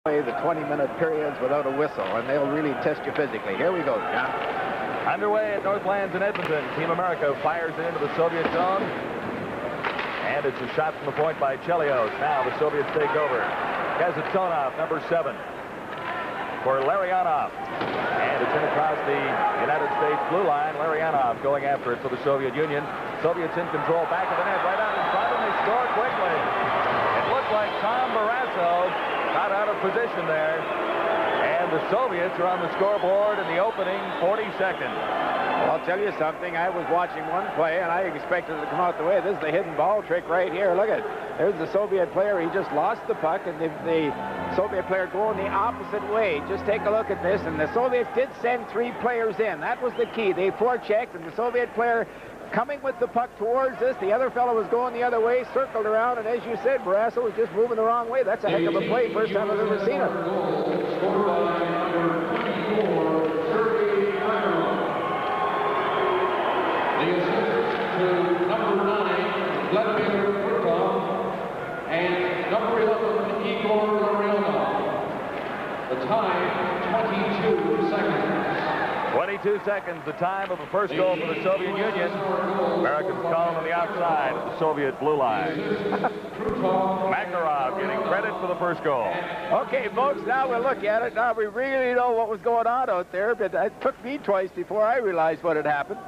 play the 20-minute periods without a whistle, and they'll really test you physically. Here we go, John. Underway at Northlands in Edmonton. Team America fires it into the Soviet zone. And it's a shot from the point by Chelios. Now the Soviets take over. Kazatonov, number 7. For Larionov. And it's in across the United States blue line. Larionov going after it for the Soviet Union. Soviets in control, back of the net, right out in front, and they score quickly. It looked like Tom Barrasso got out of position there. And the Soviets are on the scoreboard in the opening 40 seconds. Well, I'll tell you something. I was watching one play, and I expected it to come out the way. This is the hidden ball trick right here. Look at it. There's the Soviet player. He just lost the puck, and the Soviet player going the opposite way. Just take a look at this. And the Soviets did send 3 players in. That was the key. They forechecked, and the Soviet player coming with the puck towards us. The other fellow was going the other way, circled around, and as you said, Barrasso was just moving the wrong way. That's a heck of a play. First time I've ever seen it. The assist to number 9, Vladimir Kurkov, and number 11, Igor Larionov. The time, 22 seconds. 22 seconds, the time of the first goal for the Soviet Union. Americans calling on the outside of the Soviet blue line. Makarov getting credit for the first goal. Okay, folks, now we'll look at it. Now we really know what was going on out there, but it took me twice before I realized what had happened.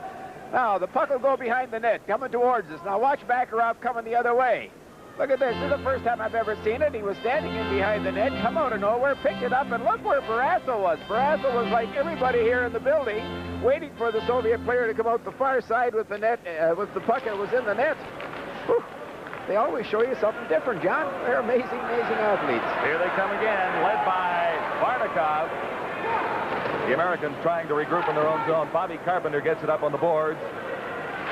Now, the puck will go behind the net, coming towards us. Now, watch Makarov coming the other way. Look at this. This is the first time I've ever seen it. He was standing in behind the net, come out of nowhere, picked it up, and look where Barrasso was. Barrasso was like everybody here in the building, waiting for the Soviet player to come out the far side with the net, with the puck that was in the net. Whew. They always show you something different, John. They're amazing, amazing athletes. Here they come again, led by Varnikov. The Americans trying to regroup in their own zone. Bobby Carpenter gets it up on the boards.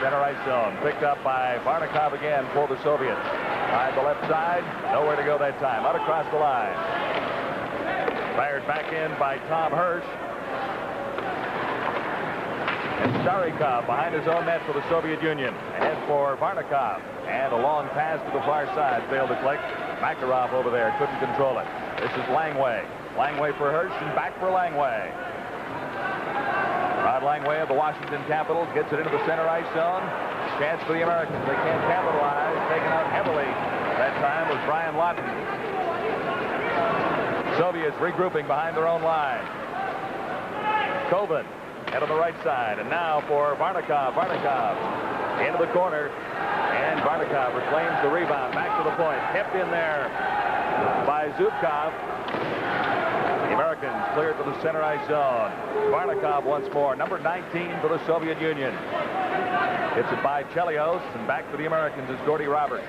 Center ice zone. Picked up by Varnikov again for the Soviets. By the left side. Nowhere to go that time. Out across the line. Fired back in by Tom Hirsch. And Starikov behind his own net for the Soviet Union. Ahead for Varnikov. And a long pass to the far side. Failed to click. Makarov over there. Couldn't control it. This is Langway. Langway for Hirsch and back for Langway. Rod Langway of the Washington Capitals gets it into the center ice zone. Chance for the Americans. They can't capitalize. Taken out heavily that time was Brian Lawton. Soviets regrouping behind their own line. Koven head on the right side. And now for Varnikov. Varnikov into the corner. And Varnikov reclaims the rebound. Back to the point. Kept in there by Zubkov. The Americans cleared to the center ice zone. Varnikov once more. Number 19 for the Soviet Union. Hits it by Chelios. And back for the Americans is Gordy Roberts.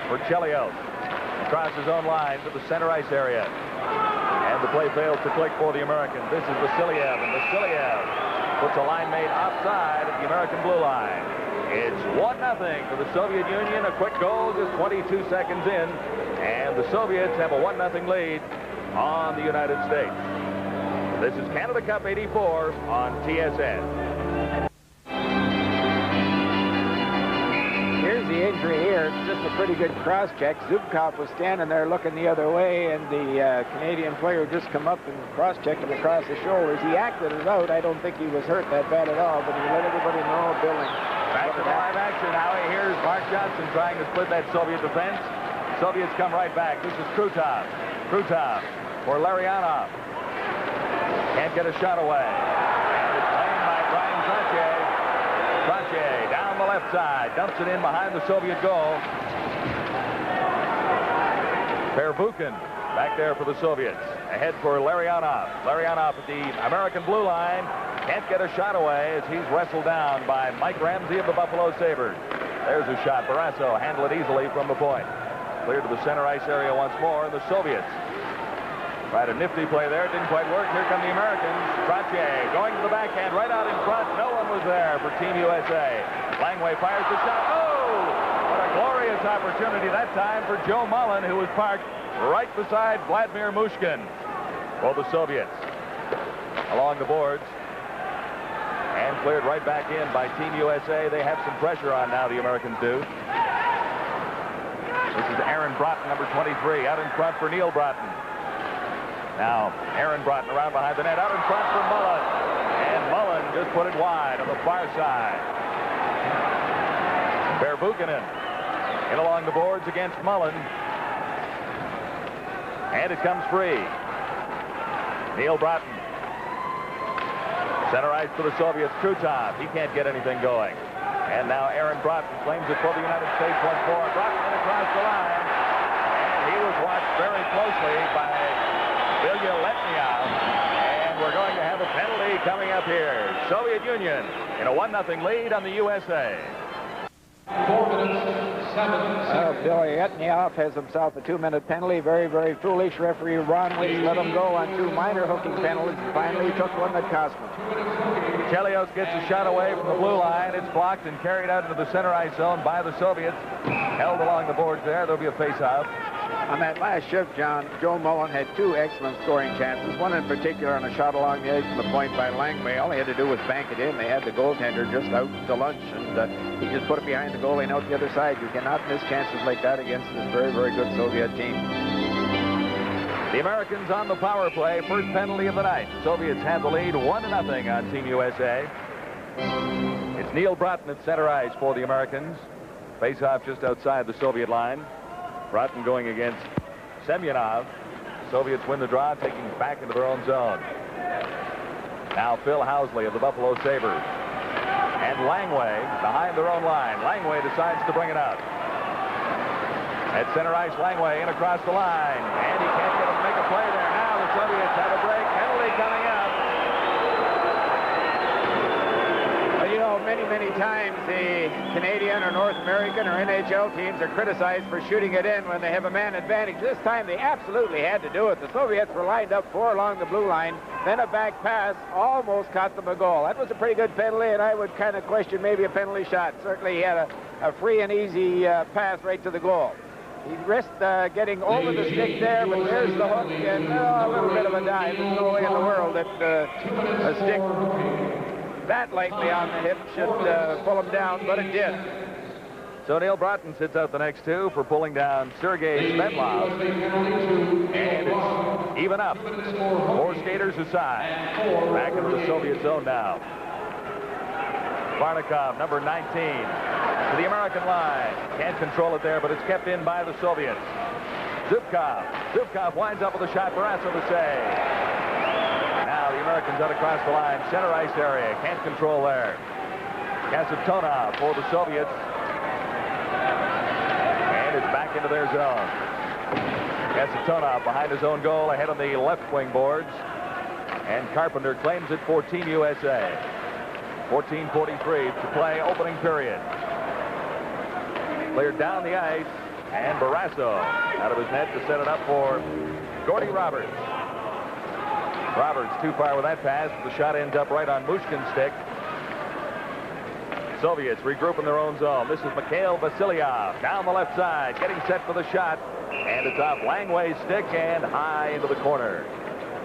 For Chelios. Across his own line to the center ice area. And the play fails to click for the Americans. This is Vasiliev. And Vasiliev puts a line mate offside at the American blue line. It's 1-0 for the Soviet Union. A quick goal just 22 seconds in. And the Soviets have a 1-0 lead on the United States. This is Canada Cup 84 on TSN. Here's the injury here. It's just a pretty good cross-check. Zubkov was standing there looking the other way, and the Canadian player just come up and cross-checked him across the shoulders. He acted it out. I don't think he was hurt that bad at all, but he let everybody know, Billing. Back to the live action now. Here's Mark Johnson trying to split that Soviet defense. Soviets come right back. This is Krutov. Krutov for Larionov. Can't get a shot away. And it's claimed by Brian Trottier. Trottier down the left side. Dumps it in behind the Soviet goal. Pervukin back there for the Soviets. Ahead for Larionov. Larionov at the American blue line. Can't get a shot away as he's wrestled down by Mike Ramsey of the Buffalo Sabres. There's a shot. Barrasso handled it easily from the point. Cleared to the center ice area once more. The Soviets tried a nifty play there. It didn't quite work. Here come the Americans. Trottier going to the backhand right out in front. No one was there for Team USA. Langway fires the shot. Oh! What a glorious opportunity that time for Joe Mullen, who was parked right beside Vladimir Mushkin. For the Soviets. Along the boards. And cleared right back in by Team USA. They have some pressure on now, the Americans do. This is Aaron Broughton, number 23, out in front for Neil Broughton. Now, Aaron Broughton around behind the net, out in front for Mullen. And Mullen just put it wide on the far side. Verbuchenen in along the boards against Mullen. And it comes free. Neil Broughton. Center ice for the Soviets. Krutov. He can't get anything going. And now Aaron Broughton claims it for the United States once more. Broughton in across the line. And he was watched very closely by Ilya Letnyev. And we're going to have a penalty coming up here. Soviet Union in a 1-0 lead on the USA. 4 minutes, 7 seconds. Billy Etnioff has himself a 2-minute penalty. Very, very foolish. Referee Ron Wicks let him go on 2 minor hooking penalties. Finally, he took one that cost him. Chelios gets a shot away from the blue line. It's blocked and carried out into the center ice zone by the Soviets. Held along the boards there. There'll be a face-off. On that last shift, John, Joe Mullen had 2 excellent scoring chances. One in particular on a shot along the edge from the point by Langway. All he had to do was bank it in. They had the goaltender just out to lunch, and he just put it behind the goalie and out the other side. You cannot miss chances like that against this very, very good Soviet team. The Americans on the power play. First penalty of the night. Soviets have the lead 1-0 on Team USA. It's Neil Broughton at center ice for the Americans. Face-off just outside the Soviet line. Broughton going against Semyonov. Soviets win the draw, taking it back into their own zone. Now Phil Housley of the Buffalo Sabres. And Langway behind their own line. Langway decides to bring it out. At center ice, Langway in across the line. And he can't get him to make a play there. Now the Soviets have a break. Penalty coming up. Well, you know, many, many times the Canadian or North American or NHL teams are criticized for shooting it in when they have a man advantage. This time they absolutely had to do it. The Soviets were lined up 4 along the blue line. Then a back pass almost cost them a goal. That was a pretty good penalty, and I would kind of question maybe a penalty shot. Certainly he had a free and easy pass right to the goal. He risked getting over the stick there, but there's the hook, and a little bit of a dive. There's no way in the world that a stick that lightly on the hip should pull him down, but it did. So Neil Broughton sits out the next 2 for pulling down Sergei Svedlov. And it's even up. 4 skaters aside. Back into the Soviet zone now. Varnikov, number 19, to the American line. Can't control it there, but it's kept in by the Soviets. Zubkov. Zubkov winds up with a shot. Barrasso to save. Now the Americans out across the line. Center ice area. Can't control there. Kasatonov for the Soviets. And it's back into their zone. Kasatonov behind his own goal, ahead on the left wing boards. And Carpenter claims it for Team USA. 14:43 to play, opening period. Cleared down the ice, and Barrasso out of his net to set it up for Gordy Roberts. Roberts too far with that pass. The shot ends up right on Mushkin's stick. Soviets regroup in their own zone. This is Mikhail Vasilyev down the left side, getting set for the shot. And it's off Langway's stick and high into the corner.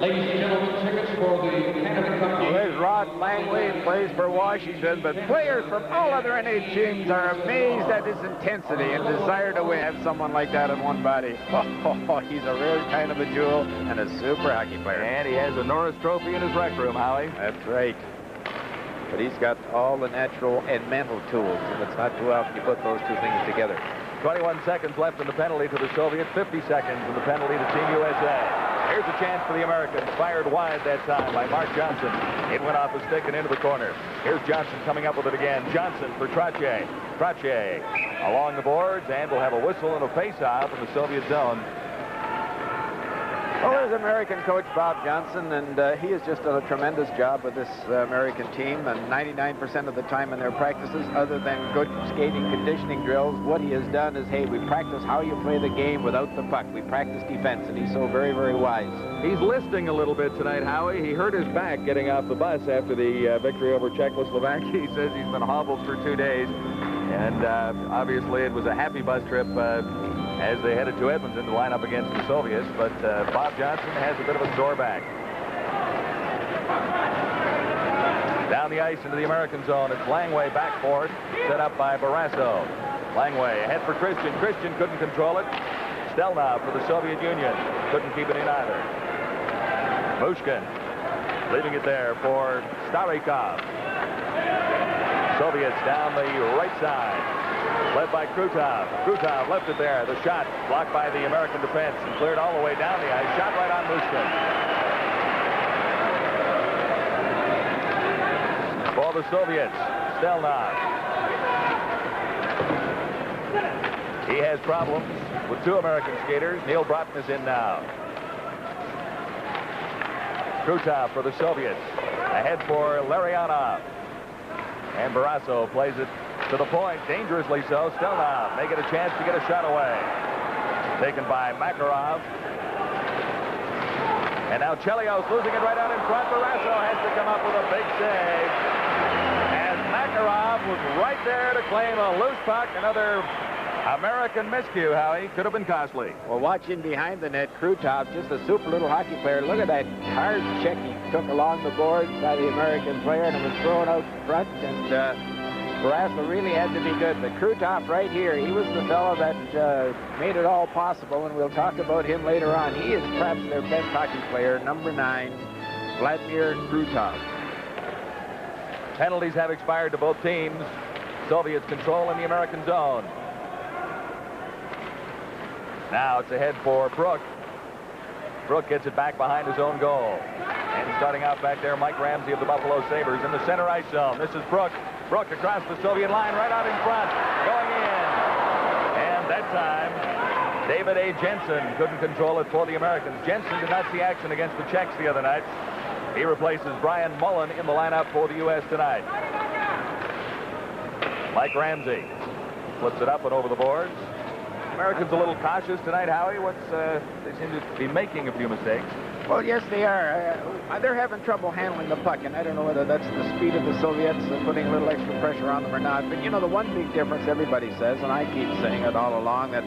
Ladies and gentlemen, tickets for the Canada Cup game. There's Rod Langway, plays for Washington, but players from all other NH teams are amazed at his intensity and desire to win. Have someone like that in one body. Oh, he's a rare kind of a jewel and a super hockey player. And he has a Norris Trophy in his rec room, Howie. That's right. But he's got all the natural and mental tools, and it's not too often you put those 2 things together. 21 seconds left in the penalty to the Soviets, 50 seconds in the penalty to Team USA. Here's a chance for the Americans. Fired wide that time by Mark Johnson. It went off the stick and into the corner. Here's Johnson coming up with it again. Johnson for Trottier. Trottier along the boards, and we'll have a whistle and a face-off in the Soviet zone. Well, there's American coach Bob Johnson, and he has just done a tremendous job with this American team. And 99% of the time in their practices, other than good skating conditioning drills, what he has done is, hey, we practice how you play the game without the puck. We practice defense, and he's so very, very wise. He's listing a little bit tonight, Howie. He hurt his back getting off the bus after the victory over Czechoslovakia. He says he's been hobbled for 2 days. And obviously it was a happy bus trip as they headed to Edmonton to line up against the Soviets. But Bob Johnson has a bit of a sore back. Down the ice into the American zone. It's Langway back for it, set up by Barrasso. Langway ahead for Christian. Christian couldn't control it. Stelnov for the Soviet Union. Couldn't keep it in either. Mushkin leaving it there for Starikov. Soviets down the right side, led by Krutov. Krutov left it there. The shot blocked by the American defense and cleared all the way down the ice. Shot right on Mushkin. For the Soviets, Stelnov. He has problems with two American skaters. Neil Broughton is in now. Krutov for the Soviets. Ahead for Larionov. And Barrasso plays it to the point, dangerously so. Stelnov may get a chance to get a shot away. Taken by Makarov. And now Chelios losing it right out in front. Barrasso has to come up with a big save. And Makarov was right there to claim a loose puck. Another American miscue, Howie. Could have been costly. Well, watching behind the net, Krutov, just a super little hockey player. Look at that hard check he took along the boards by the American player, and it was thrown out front, and Barrasso really had to be good. But Krutov right here, he was the fellow that made it all possible, and we'll talk about him later on. He is perhaps their best hockey player, number 9, Vladimir Krutov. Penalties have expired to both teams. Soviets control in the American zone. Now it's ahead for Brook. Brook gets it back behind his own goal. And starting out back there, Mike Ramsey of the Buffalo Sabres in the center ice zone. This is Brook. Brook across the Soviet line, right out in front, going in. And that time, David A. Jensen couldn't control it for the Americans. Jensen did not see action against the Czechs the other night. He replaces Brian Mullen in the lineup for the U.S. tonight. Mike Ramsey flips it up and over the boards. Americans a little cautious tonight, Howie. They seem to be making a few mistakes. Well, yes, they are. They're having trouble handling the puck, and I don't know whether that's the speed of the Soviets putting a little extra pressure on them or not. But, you know, the one big difference everybody says, and I keep saying it all along, that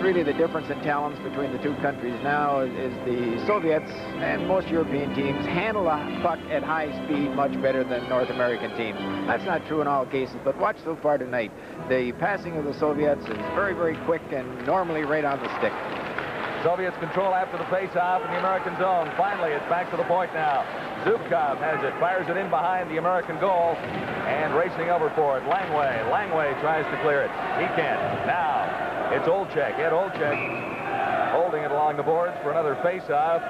really the difference in talents between the two countries now is the Soviets and most European teams handle the puck at high speed much better than North American teams. That's not true in all cases, but watch so far tonight. The passing of the Soviets is very, very quick and normally right on the stick. Soviets control after the face-off in the American zone. Finally, it's back to the point now. Zubkov has it, fires it in behind the American goal, and racing over for it. Langway tries to clear it. He can't. Now, it's Olczyk. Ed Olczyk holding it along the boards for another face-off.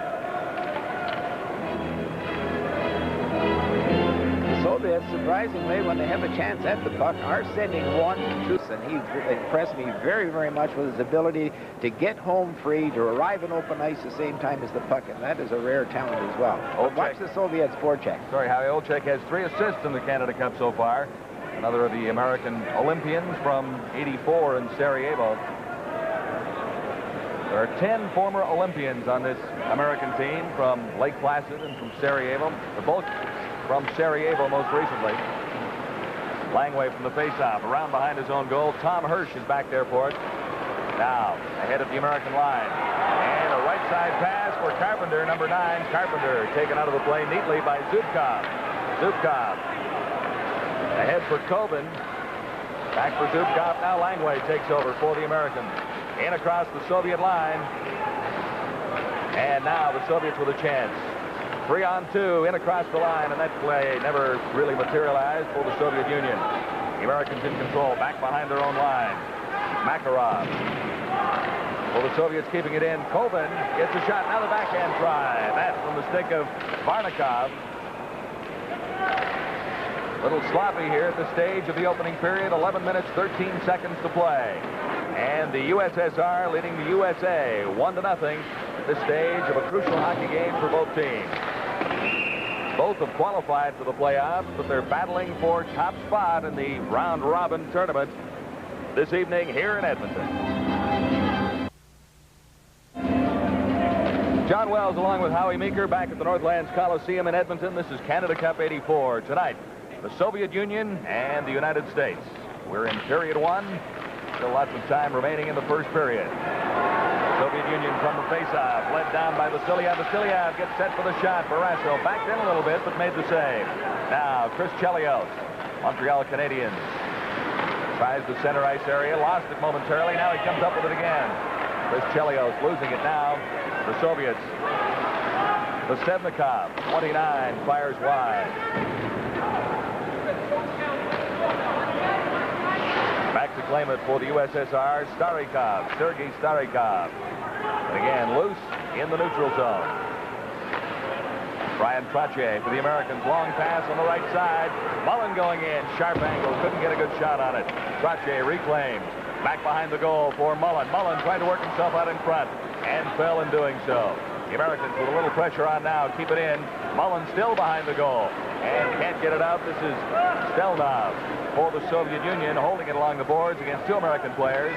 Soviets, surprisingly, when they have a chance at the puck, are sending one to and he impressed me very, very much with his ability to get home free, to arrive in open ice the same time as the puck, and that is a rare talent as well. Watch the Soviets forecheck. Sorry, Howie. Olczyk has 3 assists in the Canada Cup so far. Another of the American Olympians from '84 in Sarajevo. There are 10 former Olympians on this American team from Lake Placid and from Sarajevo. They're both from Sarajevo most recently. Langway from the faceoff, around behind his own goal. Tom Hirsch is back there for it. Now, ahead of the American line. And a right side pass for Carpenter, number 9. Carpenter taken out of the play neatly by Zubkov. Zubkov ahead for Coben. Back for Zubkov. Now Langway takes over for the Americans. In across the Soviet line. And now the Soviets with a chance. 3-on-2 in across the line, and that play never really materialized for the Soviet Union. The Americans in control, back behind their own line. Makarov. Well, the Soviets keeping it in. Coben gets a shot. Now the backhand try. That from the stick of Varnikov. A little sloppy here at the stage of the opening period. 11 minutes, 13 seconds to play. And the USSR leading the USA 1-0 at this stage of a crucial hockey game for both teams. Both have qualified for the playoffs, but they're battling for top spot in the round-robin tournament this evening here in Edmonton. John Wells along with Howie Meeker back at the Northlands Coliseum in Edmonton. This is Canada Cup '84. Tonight, the Soviet Union and the United States. We're in period 1. Still lots of time remaining in the first period. Soviet Union from the faceoff, led down by Vasilyev. Vasilyev gets set for the shot. Barrasso backed in a little bit, but made the save. Now, Chris Chelios, Montreal Canadiens, tries the center ice area, lost it momentarily. Now he comes up with it again. Chris Chelios losing it now. The Soviets Stebnikov, 29, fires wide. Back to claim it for the USSR, Starikov, Sergei Starikov. And again, loose in the neutral zone. Brian Trottier for the Americans. Long pass on the right side. Mullen going in. Sharp angle. Couldn't get a good shot on it. Trottier reclaimed. Back behind the goal for Mullen. Mullen trying to work himself out in front and fell in doing so. The Americans with a little pressure on now. Keep it in. Mullen still behind the goal and can't get it out. This is Stelnov for the Soviet Union, holding it along the boards against two American players.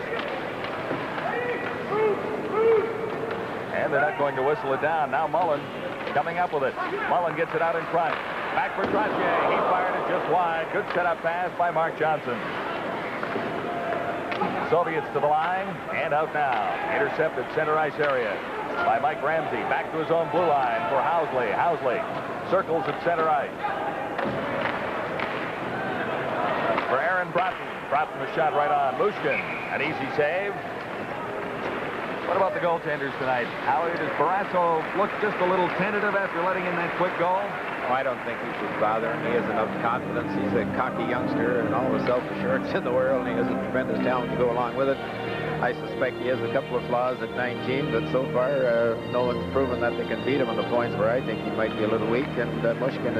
And they're not going to whistle it down. Now Mullen coming up with it. Mullen gets it out in front. Back for Trottier. He fired it just wide. Good setup pass by Mark Johnson. Soviets to the line and out now. Intercepted center ice area by Mike Ramsey. Back to his own blue line for Housley. Housley circles at center ice. For Aaron Broughton. Broughton the shot right on. Mushkin, an easy save. What about the goaltenders tonight? Howie, does Barrasso look just a little tentative after letting in that quick goal? Oh, I don't think he should bother him. He has enough confidence. He's a cocky youngster and all the self-assurance in the world, and he has a tremendous talent to go along with it. I suspect he has a couple of flaws at 19, but so far, no one's proven that they can beat him on the points where I think he might be a little weak, and Mushkin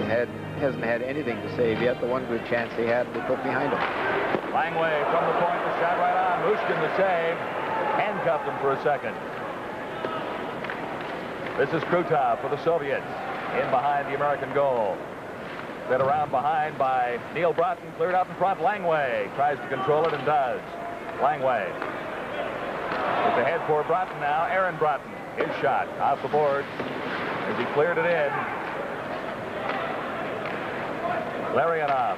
hasn't had anything to save yet. The one good chance he had, they put behind him. Langway from the point, the shot right on. Mushkin the save. Handcuffed him for a second. This is Krutov for the Soviets. In behind the American goal. Fed around behind by Neil Broughton. Cleared out in front. Langway tries to control it and does. Langway. It's ahead for Broughton now. Aaron Broughton. His shot off the board as he cleared it in. Larionov.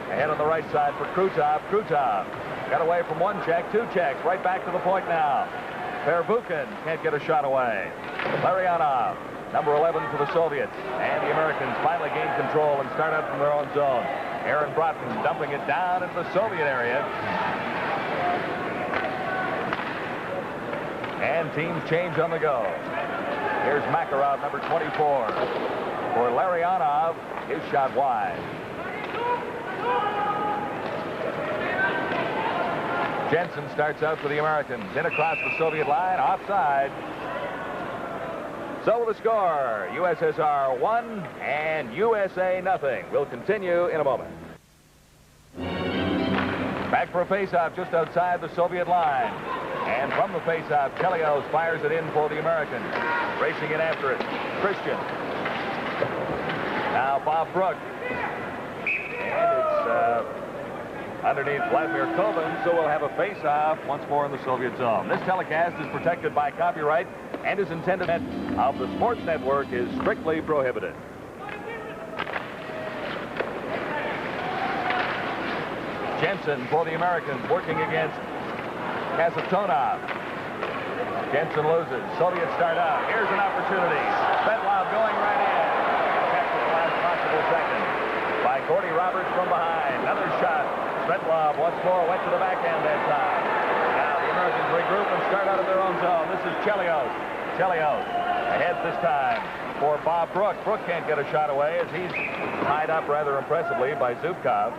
Ahead on the right side for Krutov. Krutov got away from one check, two checks. Right back to the point now. Pervukin can't get a shot away. Larionov, number 11 for the Soviets. And the Americans finally gain control and start out from their own zone. Aaron Broughton dumping it down into the Soviet area. And teams change on the go. Here's Makarov, number 24. For Larionov, his shot wide. Jensen starts out for the Americans. In across the Soviet line, offside. So the score, USSR 1 and USA nothing. We'll continue in a moment. Back for a face-off just outside the Soviet line. And from the face-off, Chelios fires it in for the Americans. Racing in after it, Christian. Now Bob Brook. And it's underneath Vladimir Kovin, so we'll have a face-off once more in the Soviet zone. This telecast is protected by copyright and is intended of the Sports Network is strictly prohibited. Jensen for the Americans working against Kasatonov. Jensen loses. Soviets start out. Here's an opportunity. Svetlov going right in. Kept at the last possible second by Gordy Roberts from behind. Another shot. Svetlov once more went to the backhand that time. Now the Americans regroup and start out of their own zone. This is Chelios. Chelios ahead this time for Bob Brook. Brook can't get a shot away as he's tied up rather impressively by Zubkov.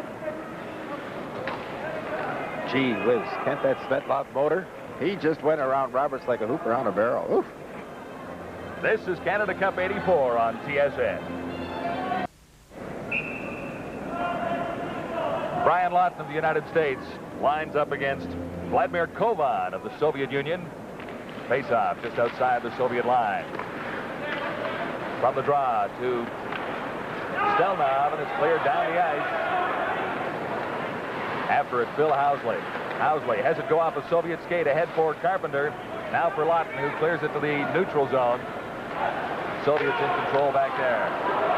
Gee whiz, can't that Svetlov motor? He just went around Roberts like a hoop around a barrel. Oof. This is Canada Cup 84 on TSN. Brian Lawton of the United States lines up against Vladimir Kovan of the Soviet Union. Face-off just outside the Soviet line. From the draw to Stelnov, and it's cleared down the ice. After it, Phil Housley. Housley has it go off a Soviet skate ahead for Carpenter. Now for Lawton, who clears it to the neutral zone. Soviets in control back there.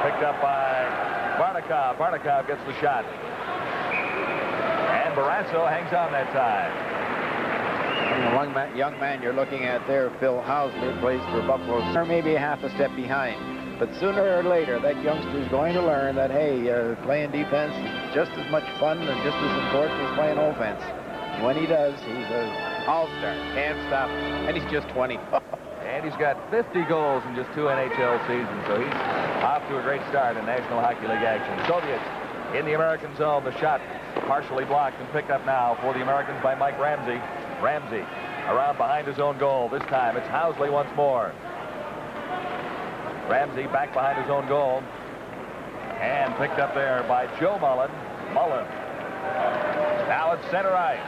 Picked up by Varnikov. Varnikov gets the shot. And Barrasso hangs on that time. The young man you're looking at there, Phil Housley, plays for Buffalo. Or maybe half a step behind. But sooner or later, that youngster's going to learn that, hey, playing defense is just as much fun and just as important as playing offense. When he does, he's an all-star. Can't stop him. And he's just 20. And And he's got 50 goals in just 2 NHL seasons, so he's off to a great start in National Hockey League action. Soviets in the American zone. The shot partially blocked and picked up now for the Americans by Mike Ramsey. Ramsey around behind his own goal. This time it's Housley once more. Ramsey back behind his own goal. And picked up there by Joe Mullen. Mullen. Now it's center ice.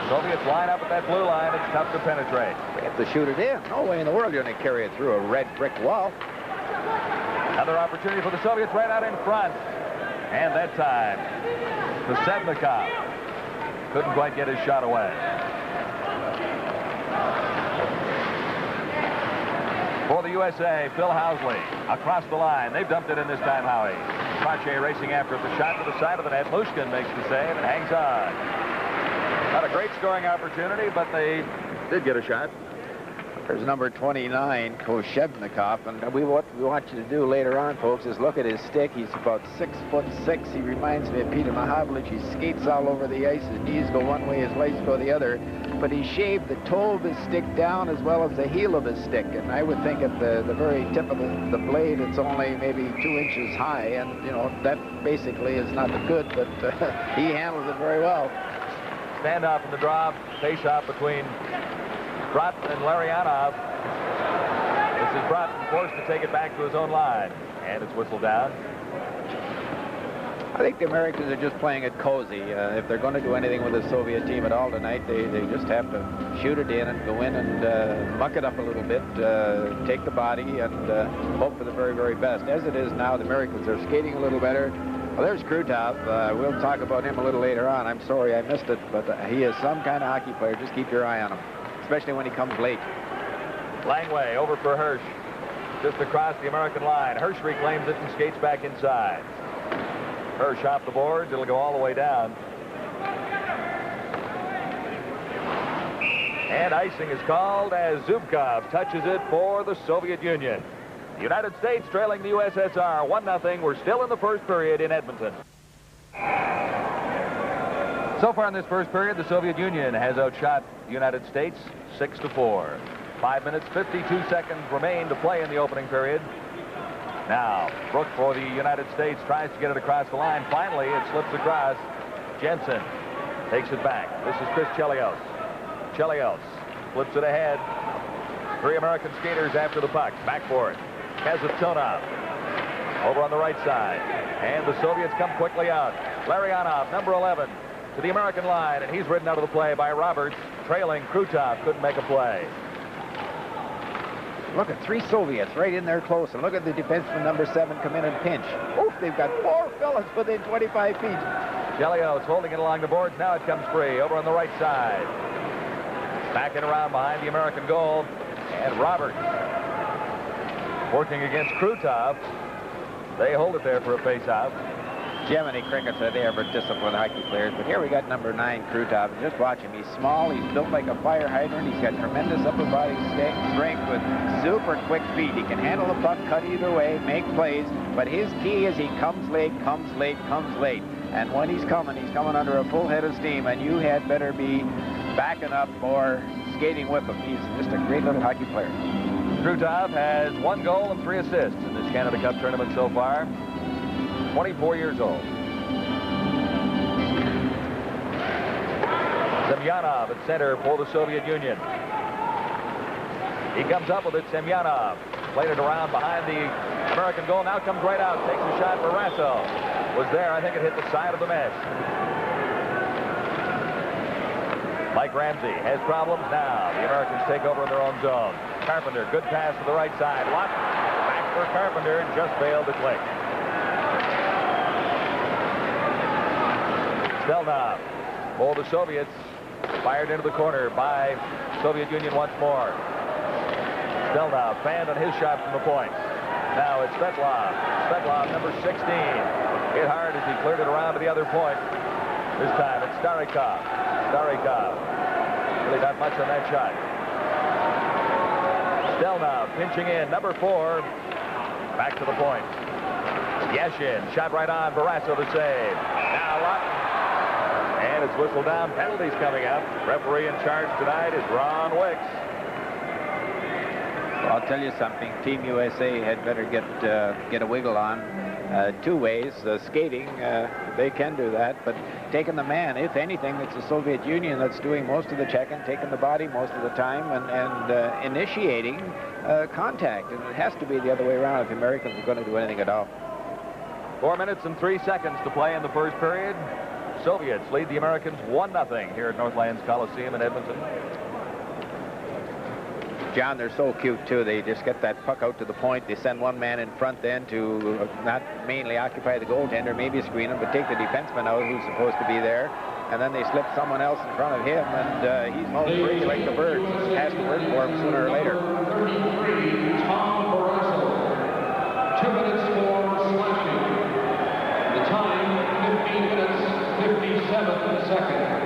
Soviets line up at that blue line. It's tough to penetrate. They have to shoot it in. No way in the world you're going to carry it through a red brick wall. Another opportunity for the Soviets right out in front. And that time, Posebnikov couldn't quite get his shot away. For the USA, Phil Housley across the line. They've dumped it in this time, Howie. Pache racing after it. The shot to the side of the net. Mushkin makes the save and hangs on. Not a great scoring opportunity, but they did get a shot. There's number 29, Koshevnikov, and what we want you to do later on, folks, is look at his stick. He's about 6'6". He reminds me of Peter Mahavlich. He skates all over the ice. His knees go one way, his legs go the other. But he shaved the toe of his stick down as well as the heel of his stick. And I would think at the very tip of the blade, it's only maybe 2 inches high. And, you know, that basically is not good, but he handles it very well. Standoff in the draw, face-off between Broughton and Larionov. This is Broughton forced to take it back to his own line. And it's whistled down. I think the Americans are just playing it cozy. If they're going to do anything with the Soviet team at all tonight, they just have to shoot it in and go in and muck it up a little bit, take the body, and hope for the very, very best. As it is now, the Americans are skating a little better. Well, there's Krutov. We'll talk about him a little later on. I'm sorry I missed it, but he is some kind of hockey player. Just keep your eye on him, especially when he comes late. Langway over for Hirsch. Just across the American line. Hirsch reclaims it and skates back inside. Hirsch off the boards. It'll go all the way down. And icing is called as Zubkov touches it for the Soviet Union. The United States trailing the USSR 1-0. We're still in the first period in Edmonton. So far in this first period, the Soviet Union has outshot the United States 6-4. 5 minutes, 52 seconds remain to play in the opening period. Now, Brook for the United States tries to get it across the line. Finally, it slips across. Jensen takes it back. This is Chris Chelios. Chelios flips it ahead. 3 American skaters after the puck. Back for it. Kazatonov over on the right side. And the Soviets come quickly out. Larionov, number 11, to the American line. And he's ridden out of the play by Roberts. Trailing Krutov, couldn't make a play. Look at 3 Soviets right in there close. And look at the defenseman number 7 come in and pinch. Oof, they've got 4 fellas within 25 feet. Chelios holding it along the boards. Now it comes free over on the right side. Backing around behind the American goal. And Roberts working against Krutov. They hold it there for a face-off. Gemini crickets are there for disciplined hockey players, but here we got number 9, Krutov. Just watch him. He's small. He's built like a fire hydrant. He's got tremendous upper body strength with super quick feet. He can handle the puck, cut either way, make plays, but his key is he comes late, comes late, comes late. And when he's coming under a full head of steam, and you had better be backing up or skating with him. He's just a great little hockey player. Krutov has 1 goal and 3 assists in this Canada Cup tournament so far. 24 years old. Semyonov at center for the Soviet Union. He comes up with it. Semyonov played it around behind the American goal. Now comes right out. Takes a shot. Barrasso was there. I think it hit the side of the mesh. Mike Ramsey has problems now. The Americans take over in their own zone. Carpenter, good pass to the right side. Watt back for Carpenter and just failed to click. Stelnov for the Soviets. Fired into the corner by Soviet Union once more. Stelnov fanned on his shot from the point. Now it's Svetlov. Svetlov, number 16. Hit hard as he cleared it around to the other point. This time it's Starikov. Starikov. Really not much on that shot. Stelnov pinching in. Number 4. Back to the point. Yashin. Shot right on. Barrasso to save. Now Lawton. And it's whistled down. Penalties coming up. Referee in charge tonight is Ron Wicks. I'll tell you something. Team USA had better get a wiggle on. 2 ways. Skating, they can do that, but taking the man, if anything, it's the Soviet Union that's doing most of the checking, taking the body most of the time, and initiating contact. And it has to be the other way around if the Americans are going to do anything at all. 4 minutes and 3 seconds to play in the first period. Soviets lead the Americans 1-0 here at Northlands Coliseum in Edmonton. John, they're so cute, too. They just get that puck out to the point. They send one man in front then to not mainly occupy the goaltender, maybe screen him, but take the defenseman out who's supposed to be there. And then they slip someone else in front of him, and he's home free like the birds. It has to work for him sooner or later. 33, Tom Barrasso. 2 minutes for slashing. The time, 15 minutes, 57 seconds.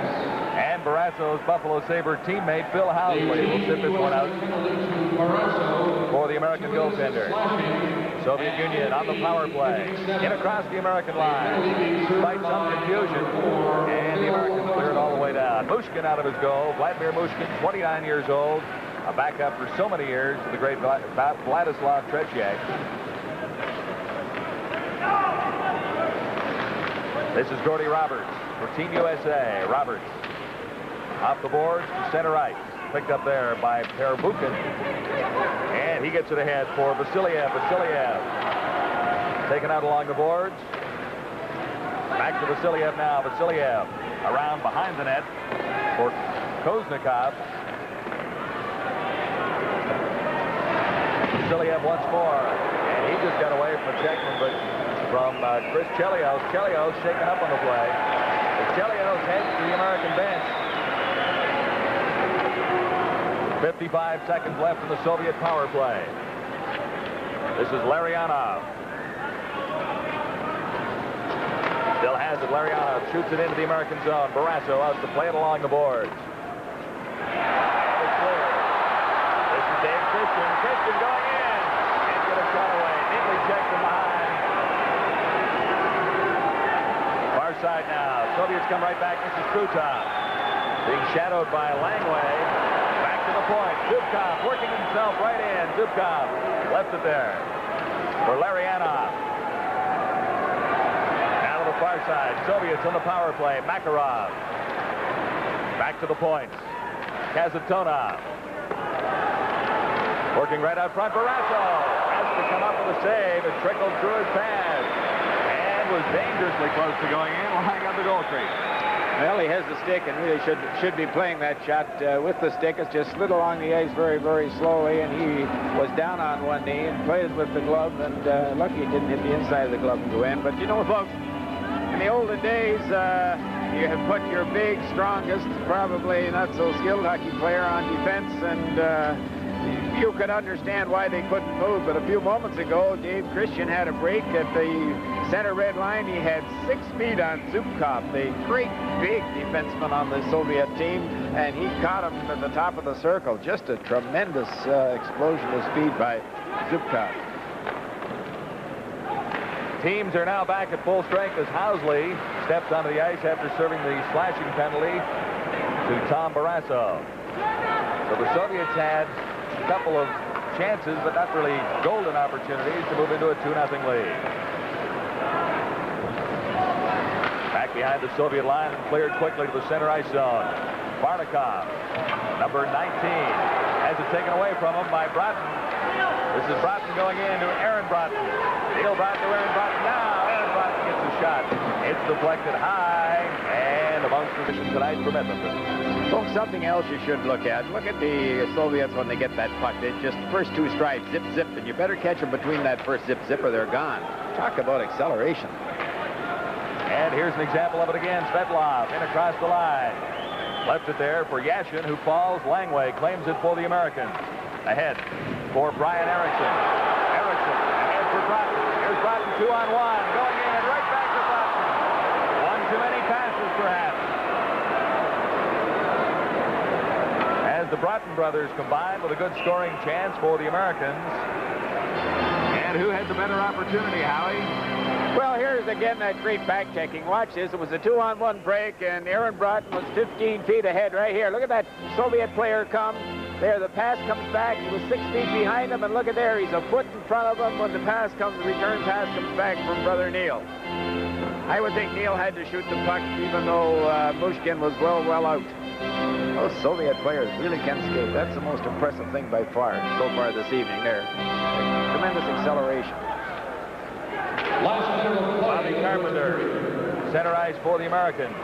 And Barrasso's Buffalo Sabre teammate Phil Housley will sit this one out for the American goaltender. Soviet Union on the power play. In across the American line. Despite some confusion. And the Americans clear it all the way down. Mushkin out of his goal. Vladimir Mushkin, 29 years old. A backup for so many years to the great Vladislav Tretiak. This is Gordy Roberts for Team USA. Roberts off the boards to center ice. Picked up there by Perbukin. And he gets it ahead for Vasiliev. Vasiliev taken out along the boards. Back to Vasiliev now. Vasiliev around behind the net for Koznikov. Vasiliev once more. And he just got away from a checkman, but from Chris Chelios. Chelios shaken up on the play. As Chelios heads to the American bench. 55 seconds left in the Soviet power play. This is Larionov. Still has it. Larionov shoots it into the American zone. Barrasso out to play it along the boards. That is clear. This is Dave Christian. Christian going in. And get a shot away. Neatly checked from behind. Far side now. Soviets come right back. This is Krutov. Being shadowed by Langway. Point. Zubkov working himself right in. Zubkov left it there for Larionov. Now to the far side. Soviets on the power play. Makarov. Back to the points. Kazatonov. Working right out front. Barrasso has to come up with a save. It trickled through his pads and was dangerously close to going in, lying on the goal crease. Well, he has the stick and really should be playing that shot with the stick. It's just slid along the ice very, very slowly, and he was down on one knee and played with the glove, and lucky he didn't hit the inside of the glove and go in. But you know, folks, in the olden days, you have put your big, strongest, probably not so skilled hockey player on defense, and you could understand why they couldn't move. But a few moments ago, Dave Christian had a break at the center red line. He had 6 feet on Zubkov, the great big defenseman on the Soviet team, and he caught him at the top of the circle. Just a tremendous explosion of speed by Zubkov. Teams are now back at full strength as Housley steps onto the ice after serving the slashing penalty to Tom Barrasso. So the Soviets had a couple of chances, but not really golden opportunities to move into a 2-0 lead. Back behind the Soviet line and cleared quickly to the center ice zone. Barnikov, number 19, has it taken away from him by Broughton. This is Broughton going in to Aaron Broughton. Neil Broughton to Aaron Broughton. Now Aaron Broughton gets a shot. It's deflected high and amongst position tonight from Edmonton. Folks, something else you should look at. Look at the Soviets when they get that puck. They just first 2 strides, zip, zip, and you better catch them between that first zip, zip, or they're gone. Talk about acceleration. And here's an example of it again. Svetlov in across the line. Left it there for Yashin, who falls. Langway claims it for the Americans. Ahead for Brian Erickson. Erickson ahead for Broughton. Here's Broughton 2-on-1. Going in right back to Broughton. One too many passes, perhaps. As the Broughton brothers combined with a good scoring chance for the Americans. And who had the better opportunity, Howie? Well, here's again that great back-checking. Watch this. It was a 2-on-1 break, and Aaron Broughton was 15 feet ahead right here. Look at that Soviet player come. There, the pass comes back. He was 6 feet behind him, and look at there. He's a foot in front of him when the return pass comes back from Brother Neil. I would think Neil had to shoot the puck, even though Mushkin was well out. Those Soviet players really can skate. That's the most impressive thing by far, so far this evening there. Tremendous acceleration. Bobby Carpenter, center ice for the Americans.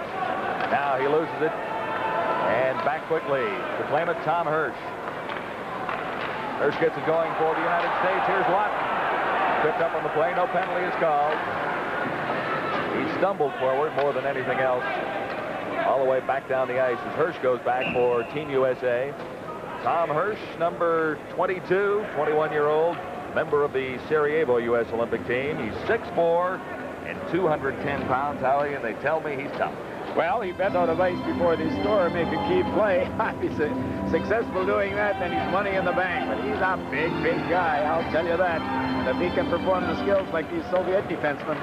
Now he loses it. And back quickly to claim it, Tom Hirsch. Hirsch gets it going for the United States. Here's Watson. Tripped up on the play. No penalty is called. He stumbled forward more than anything else. All the way back down the ice as Hirsch goes back for Team USA. Tom Hirsch, number 22, 21-year-old, member of the Sarajevo U.S. Olympic team. He's 6'4" and 210 pounds, Howie, and they tell me he's tough. Well, he bent out of ice before they score and make a key play. If he's successful doing that, then he's money in the bank. But he's a big guy, I'll tell you that. And if he can perform the skills like these Soviet defensemen.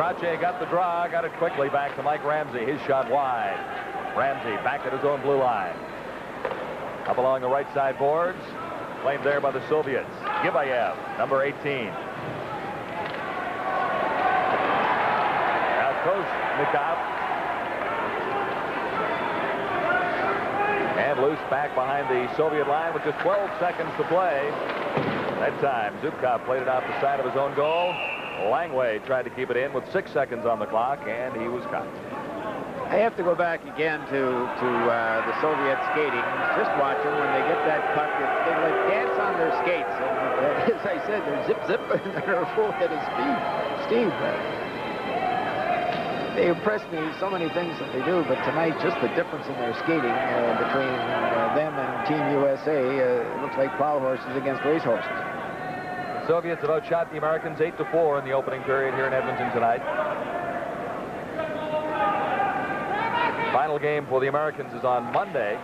Trache got the draw, got it quickly back to Mike Ramsey. His shot wide. Ramsey back at his own blue line. Up along the right side boards. Claimed there by the Soviets. Gibayev, number 18. Koshnikov. And loose back behind the Soviet line with just 12 seconds to play. That time, Zubkov played it off the side of his own goal. Langway tried to keep it in with 6 seconds on the clock, and he was caught. I have to go back again to the Soviet skating. Just watch them when they get that puck. They like dance on their skates. And as I said, they're zip, and they're full head of speed. Steve, they impress me, so many things that they do, but tonight, just the difference in their skating between them and Team USA, it looks like plow horses against race horses. The Soviets have outshot the Americans 8-4 in the opening period here in Edmonton tonight. Final game for the Americans is on Monday.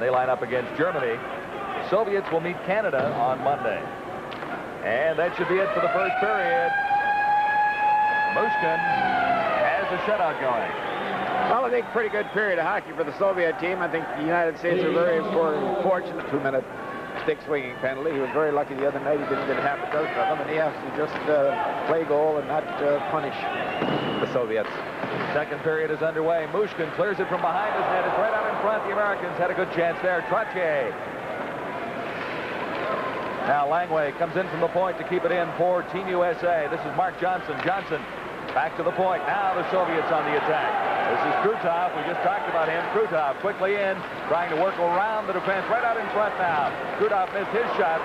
They line up against Germany. The Soviets will meet Canada on Monday. And that should be it for the first period. Mushkin has a shutout going. Well, I think pretty good period of hockey for the Soviet team. I think the United States are very fortunate. 2-minute stick swinging penalty. He was very lucky the other night. He didn't get half a dozen of them, and he has to just play goal and not punish the Soviets. Second period is underway. Mushkin clears it from behind his net. It's right out in front. The Americans had a good chance there. Trache. Now Langway comes in from the point to keep it in for Team USA. This is Mark Johnson. Johnson back to the point. Now the Soviets on the attack. This is Krutov. We just talked about him. Krutov quickly in, trying to work around the defense. Right out in front now. Krutov missed his shot.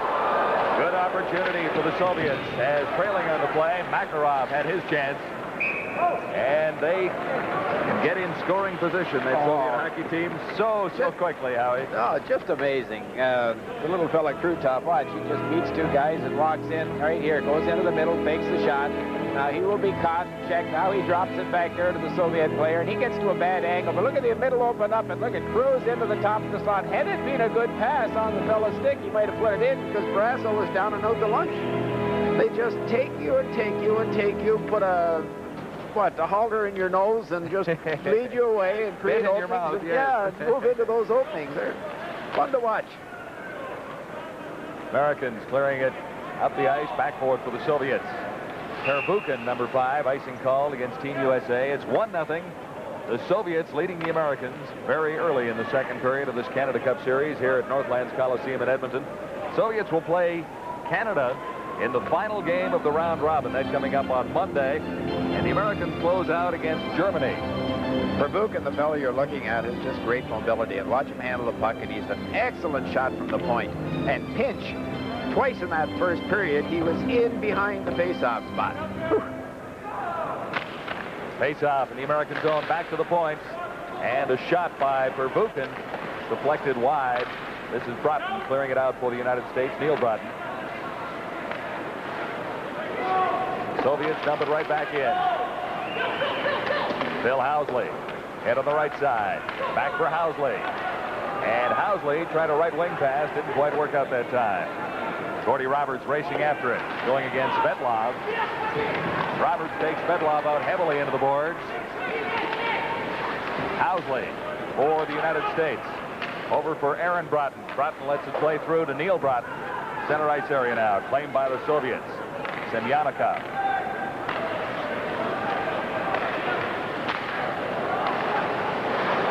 Good opportunity for the Soviets as trailing on the play. Makarov had his chance. And they can get in scoring position. That Soviet hockey team so quickly, Howie. Oh, just amazing. The little fella Krutov, watch, he just beats two guys and walks in right here, goes into the middle, fakes the shot. Now he will be caught and checked. Now he drops it back there to the Soviet player, and he gets to a bad angle. But look at the middle open up, and look at Cruz into the top of the slot. Had it been a good pass on the fella's stick, he might have put it in because Brasso was down and out to lunch. They just take you and take you and take you, put a halter in your nose and just lead you away and create openings. Your mouth, yeah, and move into those openings. They're fun to watch. Americans clearing it up the ice, backboard for the Soviets. Pervukin, number 5, icing called against Team USA. It's 1-0. The Soviets leading the Americans very early in the second period of this Canada Cup Series here at Northlands Coliseum in Edmonton. Soviets will play Canada in the final game of the round robin. That coming up on Monday. And the Americans close out against Germany. Pervukin, the fellow you're looking at, is just great mobility. And watch him handle the puck, and he's an excellent shot from the point. And pinch, twice in that first period, he was in behind the face-off spot. Face-off in the American zone, back to the points. And a shot by Pervukin, deflected wide. This is Broughton clearing it out for the United States. Neil Broughton. Soviets dump it right back in. Bill Housley, head on the right side. Back for Housley. And Housley tried a right wing pass. Didn't quite work out that time. Gordy Roberts racing after it. Going against Svetlov. Roberts takes Svetlov out heavily into the boards. Housley for the United States. Over for Aaron Broughton. Broughton lets it play through to Neil Broughton. Center ice area now, claimed by the Soviets. Semyonikov.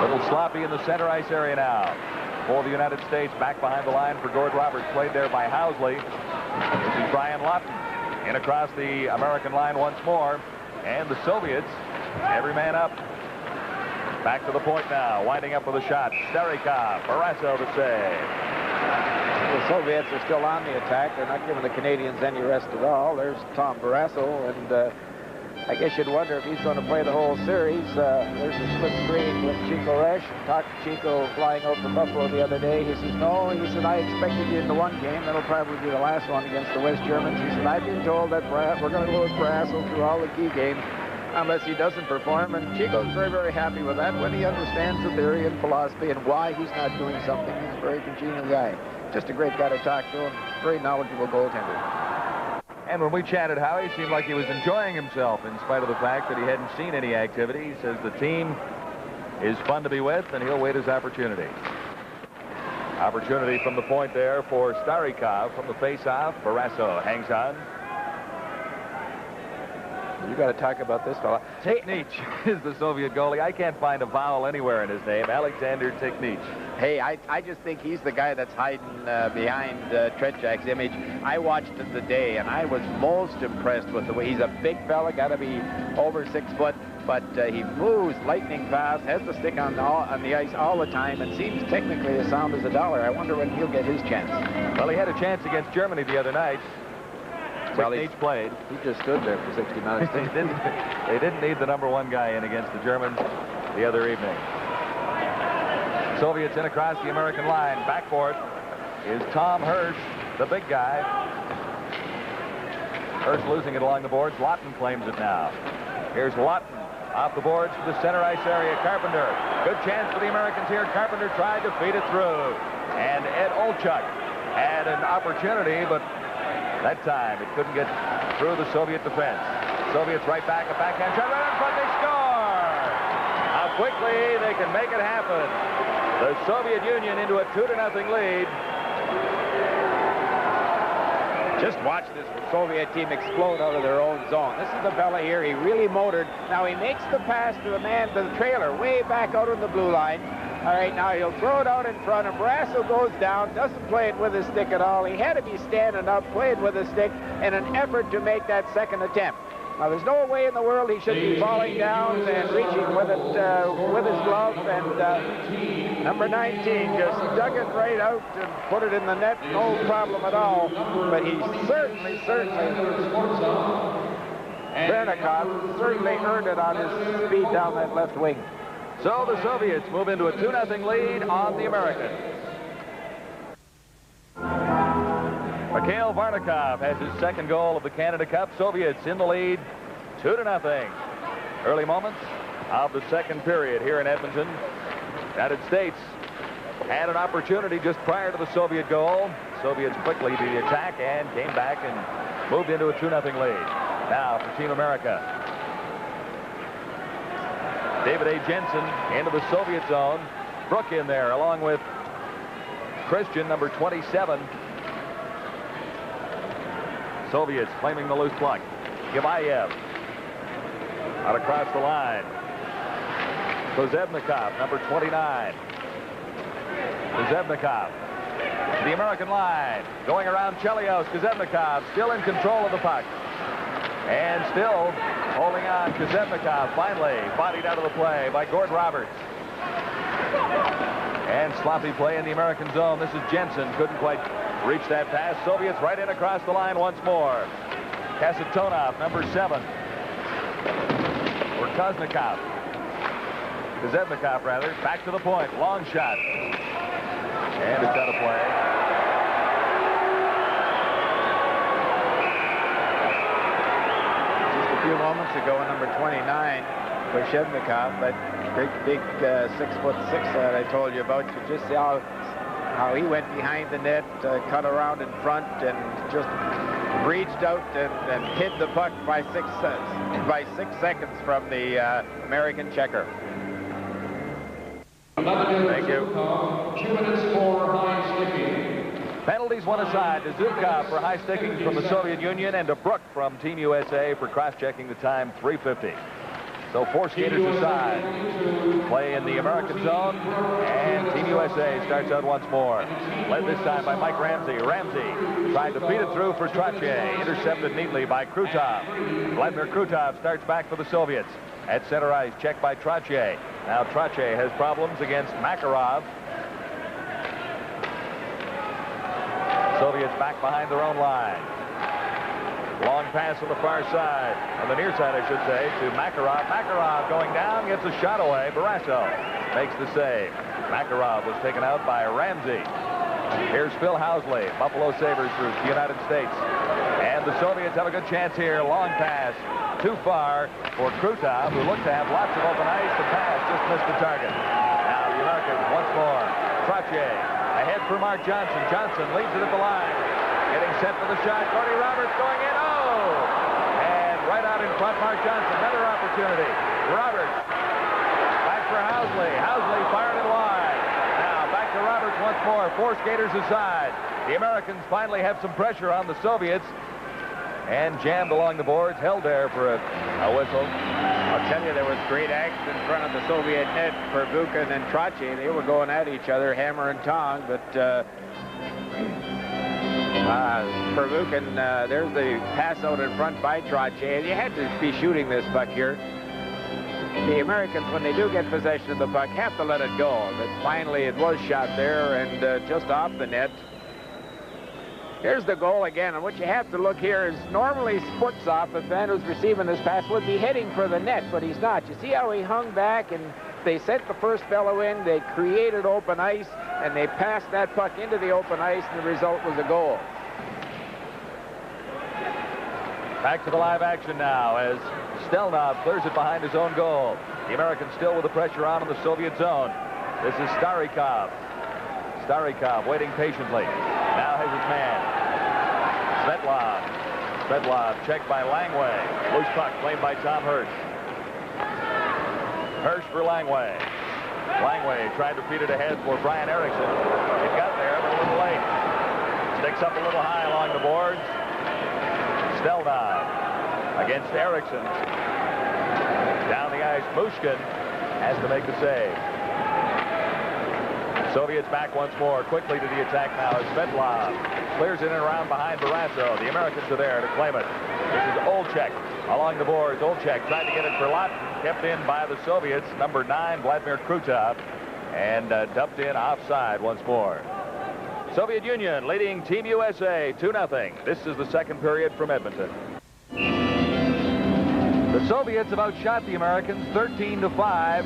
Little sloppy in the center ice area now. For the United States, back behind the line for Gord Roberts, played there by Housley. This is Brian Lawton. In across the American line once more. And the Soviets, every man up. Back to the point now, winding up with a shot. Starikov, Barrasso to save. The Soviets are still on the attack. They're not giving the Canadians any rest at all. There's Tom Barrasso, and I guess you'd wonder if he's going to play the whole series. There's a split screen with Chico Resch. Talked to Chico flying out from Buffalo the other day. He says, no, he said, I expected you in the one game. That'll probably be the last one against the West Germans. He said, I've been told that we're going to lose Barrasso through all the key games unless he doesn't perform. And Chico's very, very happy with that when he understands the theory and philosophy and why he's not doing something. He's a very congenial guy. Just a great guy to talk to and very knowledgeable goaltender. And when we chatted, Howie seemed like he was enjoying himself in spite of the fact that he hadn't seen any activity. He says the team is fun to be with, and he'll wait his opportunity. Opportunity from the point there for Starikov from the face-off. Barrasso hangs on. You got to talk about this fella. Technich is the Soviet goalie. I can't find a vowel anywhere in his name. Alexander Technich. Hey, I just think he's the guy that's hiding behind Tretjak's image. I watched him today, and I was most impressed with the way he's a big fella, got to be over 6 foot, but he moves lightning fast, has the stick on the ice all the time, and seems technically as sound as a dollar. I wonder when he'll get his chance. Well, he had a chance against Germany the other night. Well, he played. He just stood there for 60 minutes. They didn't need the #1 guy in against the Germans the other evening. Soviets in across the American line. Backboard is Tom Hirsch, the big guy. Hirsch losing it along the boards. Lawton claims it now. Here's Lawton off the boards to the center ice area. Carpenter. Good chance for the Americans here. Carpenter tried to feed it through. And Ed Olchuk had an opportunity, but that time it couldn't get through the Soviet defense. Soviets right back, a backhand shot right in front. They score! How quickly they can make it happen. The Soviet Union into a 2-0 lead. Just watch this Soviet team explode out of their own zone. This is the fella here. He really motored. Now he makes the pass to the man, to the trailer, way back out on the blue line. All right, now he'll throw it out in front, and Barrasso goes down, doesn't play it with his stick at all. He had to be standing up, played with his stick in an effort to make that second attempt. Now, there's no way in the world he should be falling down and reaching with it with his glove, and number 19 just dug it right out and put it in the net, no problem at all. But he certainly, Vernikov certainly earned it on his speed down that left wing. So the Soviets move into a 2-0 lead on the Americans. Mikhail Varnikov has his second goal of the Canada Cup. Soviets in the lead, 2-0. Early moments of the second period here in Edmonton. United States had an opportunity just prior to the Soviet goal. Soviets quickly to the attack and came back and moved into a 2-0 lead. Now for Team America. David A. Jensen into the Soviet zone. Brook in there along with Christian, number 27. Soviets claiming the loose puck. Givayev out across the line. Kozebnikov, number 29. Kozebnikov to the American line. Going around Chelios. Kozebnikov still in control of the puck. And still holding on. Kozebnikov finally bodied out of the play by Gord Roberts. And sloppy play in the American zone. This is Jensen. Couldn't quite reach that pass. Soviets right in across the line once more. Kasatonov, number 7. Or Kozebnikov. Kozebnikov, rather. Back to the point. Long shot. And it's out of play. A few moments ago, number 29, Koshevnikov, that great big 6'6" that I told you about. You just see how he went behind the net, cut around in front, and just reached out and hid the puck by 6 seconds from the American checker. Thank you. 2 minutes for high sticking. Penalties one aside to Zubkov for high sticking from the Soviet Union and to Brook from Team USA for cross-checking the time 3:50. So 4 skaters aside. Play in the American zone, and Team USA starts out once more. Led this time by Mike Ramsey. Ramsey tried to feed it through for Trottier. Intercepted neatly by Krutov. Vladimir Krutov starts back for the Soviets. At center ice, checked by Trottier. Now Trottier has problems against Makarov. Soviets back behind their own line. Long pass on the far side, on the near side, I should say, to Makarov. Makarov going down, gets a shot away. Barrasso makes the save. Makarov was taken out by Ramsey. Here's Phil Housley, Buffalo Sabres through the United States. And the Soviets have a good chance here. Long pass, too far for Krutov, who looked to have lots of open ice. The pass just missed the target. Now the Americans once more. Trottier ahead for Mark Johnson. Johnson leads it at the line. Getting set for the shot. Gordy Roberts going in. Oh! And right out in front, Mark Johnson. Another opportunity. Roberts. Back for Housley. Housley fired it wide. Now back to Roberts once more. 4 skaters aside. The Americans finally have some pressure on the Soviets. And jammed along the boards. Held there for a whistle. I'll tell you, there was great action in front of the Soviet net for Buchan and Trottier. They were going at each other, hammer and tong, but for Buchan, there's the pass out in front by Trottier. You had to be shooting this puck here. The Americans, when they do get possession of the puck, have to let it go. But finally, it was shot there and just off the net. Here's the goal again, and what you have to look here is normally Sportsov, if man who's receiving this pass, would be heading for the net, but he's not. You see how he hung back, and they sent the first fellow in, they created open ice, and they passed that puck into the open ice, and the result was a goal. Back to the live action now as Stelnov clears it behind his own goal. The Americans still with the pressure on in the Soviet zone. This is Starikov. Starikov waiting patiently. Now has his man. Svetlov. Svetlov checked by Langway. Loose puck claimed by Tom Hirsch. Hirsch for Langway. Langway tried to feed it ahead for Brian Erickson. It got there, but a little late. Sticks up a little high along the boards. Stelnov against Erickson. Down the ice, Mushkin has to make the save. Soviets back once more, quickly to the attack now as Svetlov clears it in around behind Barrasso. The Americans are there to claim it. This is Olchek along the boards. Olchek tried to get it for Lawton, kept in by the Soviets. Number 9, Vladimir Krutov, and dumped in offside once more. Soviet Union leading Team USA 2-0. This is the second period from Edmonton. The Soviets have outshot the Americans 13-5.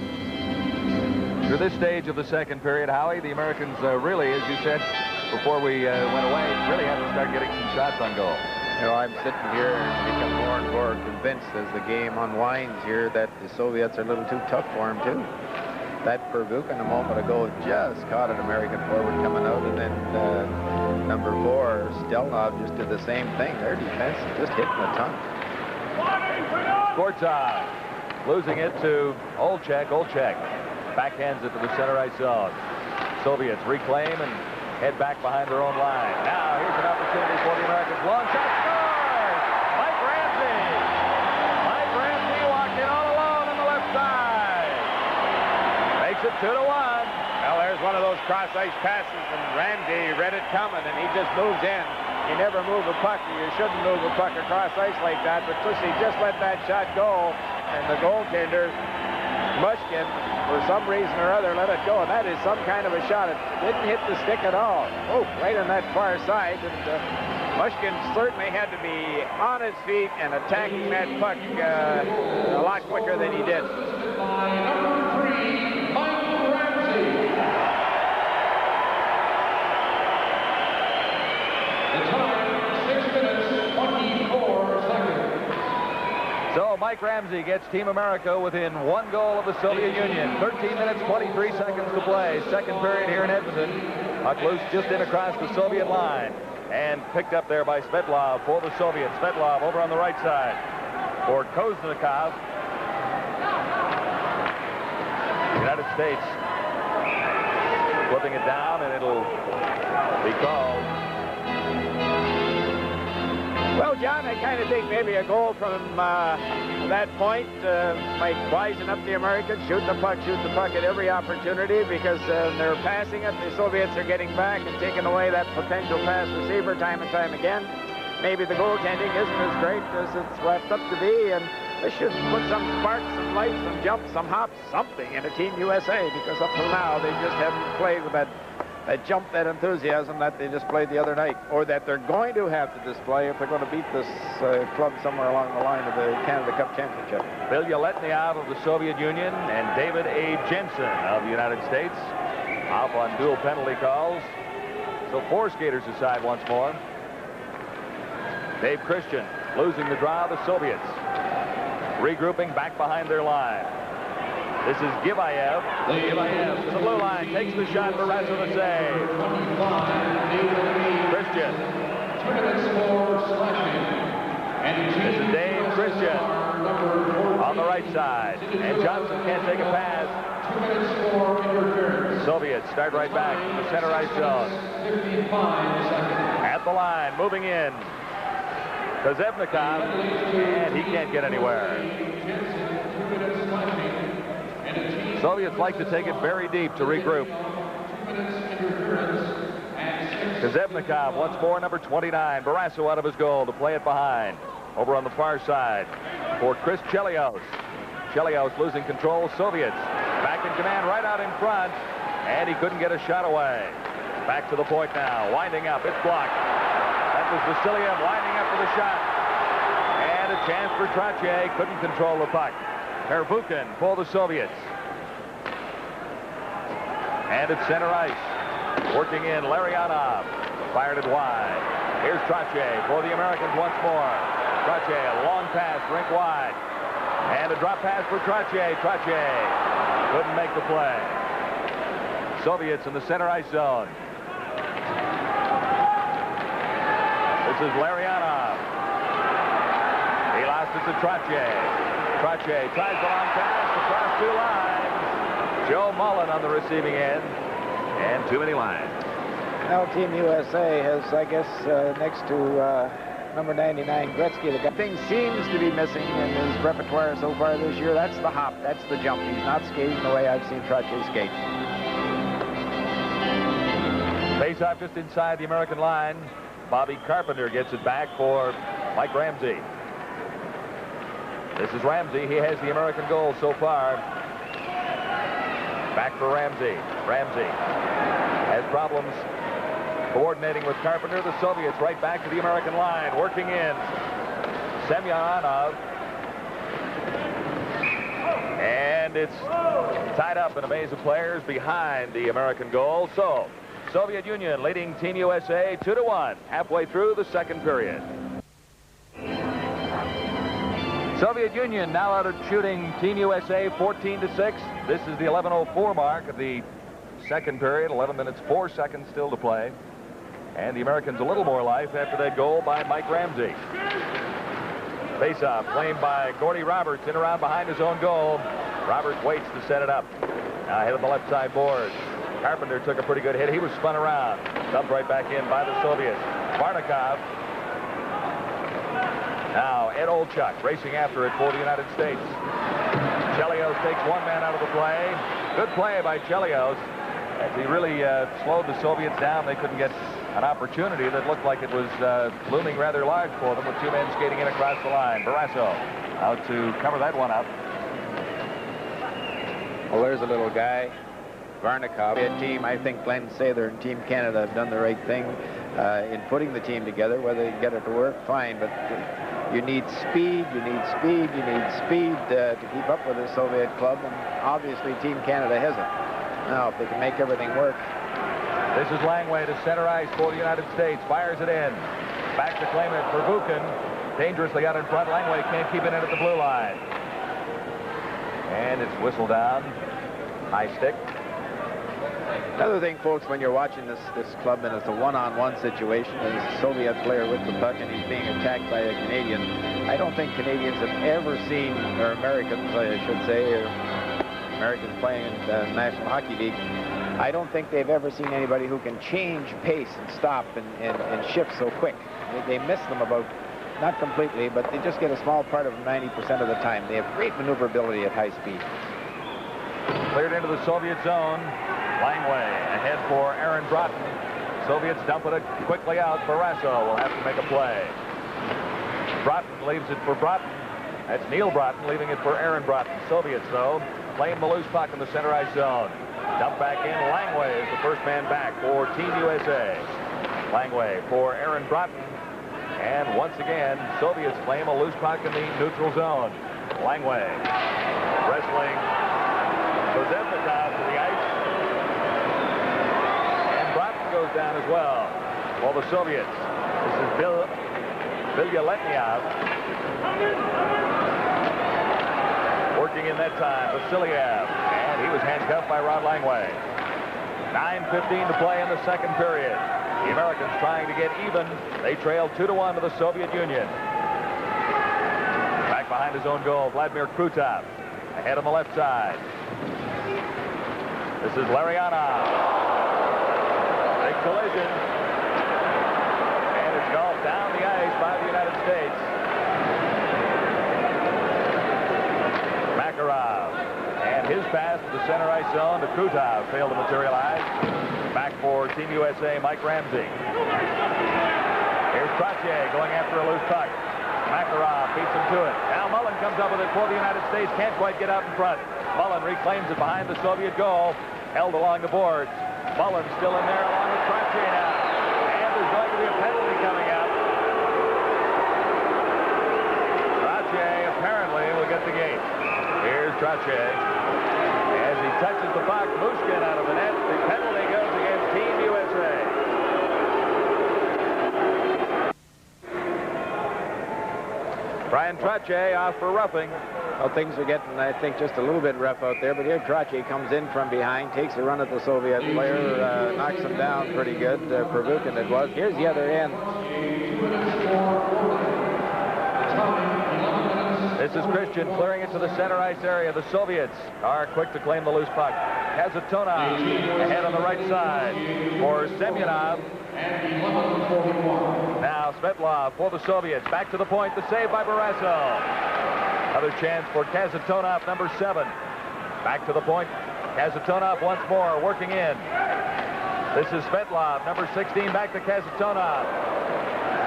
Through this stage of the second period, Howie, the Americans really, as you said before we went away, really have to start getting some shots on goal. You know, I'm sitting here and become more and more convinced as the game unwinds here that the Soviets are a little too tough for them, too. That Buchan a moment ago just caught an American forward coming out, and then number 4, Stelnov, just did the same thing. Their defense just hitting a ton. Gortov losing it to Olchek. Olchek backhands it to the center ice zone. Soviets reclaim and head back behind their own line. Now here's an opportunity for the Americans. Long shot, scores! Mike Ramsey! Mike Ramsey walked in all alone on the left side. Makes it 2-1. Well, there's one of those cross-ice passes, and Ramsey read it coming, and he just moves in. You never move a puck. You shouldn't move a puck across ice like that, but Tushy just let that shot go, and the goaltender, Mushkin, for some reason or other, let it go, and that is some kind of a shot. It didn't hit the stick at all. Oh, right on that far side, and Mushkin certainly had to be on his feet and attacking that puck a lot quicker than he did. Number 3, Mike Ramsey. The time, 6 minutes, 24 seconds. So Mike Ramsey gets Team America within 1 goal of the Soviet Union. 13 minutes, 23 seconds to play. Second period here in Edmonton. Puck loose just in across the Soviet line. And picked up there by Svetlov for the Soviets. Svetlov over on the right side for Koznikov. The United States Flipping it down, and it'll be called. Well, John, I kind of think maybe a goal from that point might wisen up the Americans, shoot the puck at every opportunity, because they're passing it. The Soviets are getting back and taking away that potential pass receiver time and time again. Maybe the goaltending isn't as great as it's wrapped up to be, and they should put some sparks, some life, some jumps, some hops, something into Team USA, because up till now they just haven't played with that jump, that enthusiasm that they displayed the other night, or that they're going to have to display if they're going to beat this club somewhere along the line of the Canada Cup Championship. Bill Yeletnyev of the Soviet Union and David A. Jensen of the United States off on dual penalty calls. So 4 skaters aside once more. Dave Christian losing the draw of the Soviets. Regrouping back behind their line. This is Givayev. Givayev to the blue line. Takes the shot for Rasso to save. Christian. This is Dave Christian on the right side. And Johnson can't take a pass. Soviets start right back in the center ice zone. At the line, moving in. Kozevnikov, and he can't get anywhere. Soviets like to take it very deep to regroup. Kozevnikov once more, number 29. Barrasso out of his goal to play it behind. Over on the far side for Chris Chelios. Chelios losing control. Soviets back in command right out in front, and he couldn't get a shot away. Back to the point now. Winding up. It's blocked. That was Vasiliev winding up for the shot. And a chance for Trottier. Couldn't control the puck. Pervukin for the Soviets. And it's center ice. Working in Larionov. Fired it wide. Here's Trottier for the Americans once more. Trottier, a long pass, rink wide. And a drop pass for Trottier. Trottier couldn't make the play. Soviets in the center ice zone. This is Larionov. He lost it to Trottier. Trottier tries the long pass across 2 lines. Joe Mullen on the receiving end. And too many lines. Now Team USA has, I guess, next to number 99, Gretzky, the thing seems to be missing in his repertoire so far this year. That's the hop. That's the jump. He's not skating the way I've seen Trottier skate. Face-off just inside the American line. Bobby Carpenter gets it back for Mike Ramsey. This is Ramsey. He has the American goal so far. Back for Ramsey. Ramsey has problems coordinating with Carpenter. The Soviets right back to the American line. Working in. Semyonov. And it's tied up in a maze of players behind the American goal. So Soviet Union leading Team USA 2-1 halfway through the second period. Soviet Union now out of shooting Team USA 14-6. This is the 11:04 mark of the second period. 11 minutes 4 seconds still to play. And the Americans a little more life after that goal by Mike Ramsey. Face-off claimed by Gordy Roberts in around behind his own goal. Roberts waits to set it up. Now hit on the left side boards. Carpenter took a pretty good hit. He was spun around. Dumped right back in by the Soviets. Varnikov. Now Ed Olchuk racing after it for the United States. Chelios takes one man out of the play. Good play by Chelios. As he really slowed the Soviets down, they couldn't get an opportunity that looked like it was looming rather large for them with 2 men skating in across the line. Barrasso out to cover that one up. Well, there's a little guy. Varnikov, a team. I think Glenn Sather and Team Canada have done the right thing in putting the team together. Whether they can get it to work, fine, but you need speed, you need speed, you need speed to keep up with the Soviet club, and obviously Team Canada hasn't. Now, if they can make everything work. This is Langway to center ice for the United States. Fires it in. Back to claim it for Buchan. Dangerously out in front. Langway can't keep it in at the blue line. And it's whistled down. High stick. Another thing, folks, when you're watching this club and it's a one-on-one situation, and there's a Soviet player with the puck and he's being attacked by a Canadian, I don't think Canadians have ever seen, or Americans, I should say, or Americans playing in the National Hockey League, I don't think they've ever seen anybody who can change pace and stop and shift so quick. They miss them about, not completely, but they just get a small part of them 90% of the time. They have great maneuverability at high speed. Cleared into the Soviet zone. Langway ahead for Aaron Broughton. Soviets dumping it quickly out. Barrasso will have to make a play. Broughton leaves it for Broughton. That's Neil Broughton leaving it for Aaron Broughton. Soviets, though, playing the loose puck in the center ice zone. Dump back in. Langway is the first man back for Team USA. Langway for Aaron Broughton. And once again, Soviets claim a loose puck in the neutral zone. Langway wrestling Kozebnikov to the ice. And Broughton goes down as well for the Soviets. This is Vilyaletnyov. Working in that time, Vasiliev. And he was handcuffed by Rod Langway. 9:15 to play in the second period. The Americans trying to get even. They trail 2-1 to the Soviet Union. Back behind his own goal, Vladimir Krutov. Ahead on the left side. This is Larionov. Big collision. And it's golfed down the ice by the United States. Makarov. And his pass to the center ice zone to Krutov failed to materialize. Back for Team USA, Mike Ramsey. Here's Trottier going after a loose puck. Makarov beats him to it. Now Mullen comes up with it for the United States. Can't quite get out in front. Mullen reclaims it behind the Soviet goal. Held along the boards. Mullen still in there along with Trottier now. And there's going to be a penalty coming up. Trottier apparently will get the game. Here's Trottier. As he touches the puck, Mushkin out of the net. The penalty goes against Team USA. Brian Trottier off for roughing. Well, things are getting, I think, just a little bit rough out there, but here Trottier comes in from behind, takes a run at the Soviet player, knocks him down pretty good. Pervukin it was. Here's the other end. This is Christian clearing it to the center ice area. The Soviets are quick to claim the loose puck. Kazatonov ahead on the right side for Semyonov. Now Svetlov for the Soviets. Back to the point. The save by Barrasso. Another chance for Kazatonov, number 7. Back to the point. Kazatonov once more working in. This is Svetlov, number 16. Back to Kazatonov.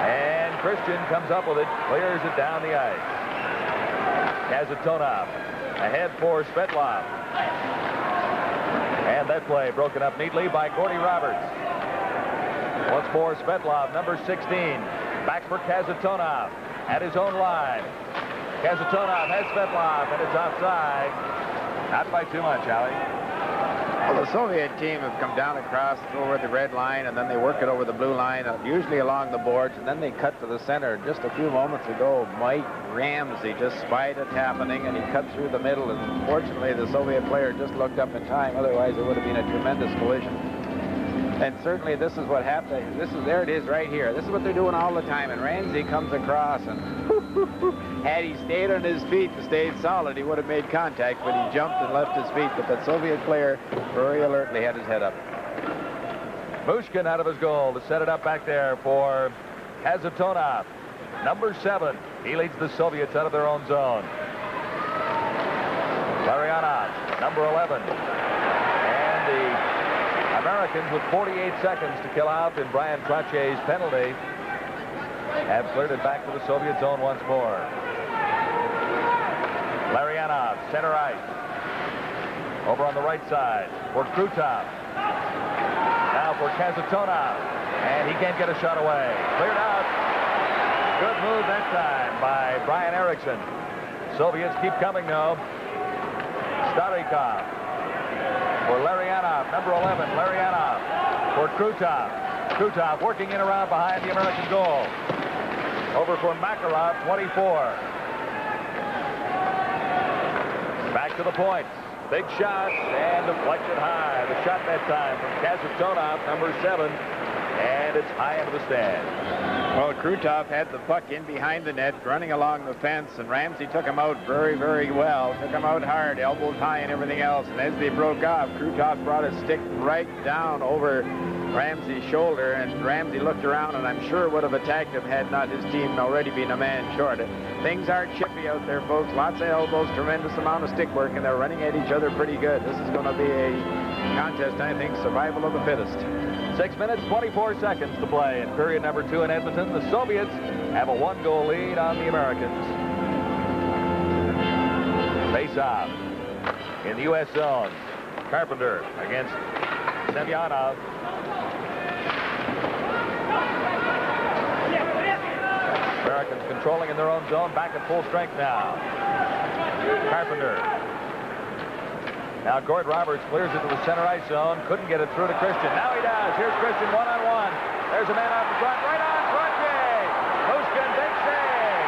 And Christian comes up with it. Clears it down the ice. Kazatonov ahead for Svetlov. And that play broken up neatly by Gordy Roberts. Once more Svetlov, number 16. Back for Kazatonov at his own line. Kazatonov has Svetlov, and it's offside. Not by too much, Howie. Well, the Soviet team have come down across over the red line, and then they work it over the blue line, usually along the boards, and then they cut to the center. Just a few moments ago, Mike Ramsey just spied it happening, and he cut through the middle, and fortunately the Soviet player just looked up in time. Otherwise, it would have been a tremendous collision. And certainly this is what happened. There it is right here. This is what they're doing all the time. And Ramsey comes across, and had he stayed on his feet and stayed solid, he would have made contact, but he jumped and left his feet. But that Soviet player very alertly had his head up. Mushkin out of his goal to set it up back there for Kazatonov, number 7. He leads the Soviets out of their own zone. Larionov, number 11. And the Americans, with 48 seconds to kill out in Brian Trottier's penalty, have cleared it back to the Soviet zone once more. Larionov, center ice. Over on the right side for Krutov. Now for Kazatonov. And he can't get a shot away. Cleared out. Good move that time by Brian Erickson. Soviets keep coming now. Starikov. For Larionov, number 11, Larionov. For Krutov. Krutov working in around behind the American goal. Over for Makarov, 24. Back to the point. Big shot and deflected high. The shot that time from Kazatonov, number 7. And it's high into the stand. Well, Krutov had the puck in behind the net, running along the fence, and Ramsey took him out very, very well. Took him out hard, elbows high and everything else. And as they broke off, Krutov brought his stick right down over Ramsey's shoulder, and Ramsey looked around and I'm sure would have attacked him had not his team already been a man short. Things are chippy out there, folks. Lots of elbows, tremendous amount of stick work, and they're running at each other pretty good. This is going to be a contest, I think, survival of the fittest. 6 minutes, 24 seconds to play in period number 2 in Edmonton. The Soviets have a 1-goal lead on the Americans. Face-off in the U.S. zone. Carpenter against Semyonov. Americans controlling in their own zone, back at full strength now. Carpenter. Now Gord Roberts clears it to the center ice zone. Couldn't get it through to Christian. Now he does. Here's Christian one-on-one. There's a man out in front. Right on Trottier. Mushkin, big save.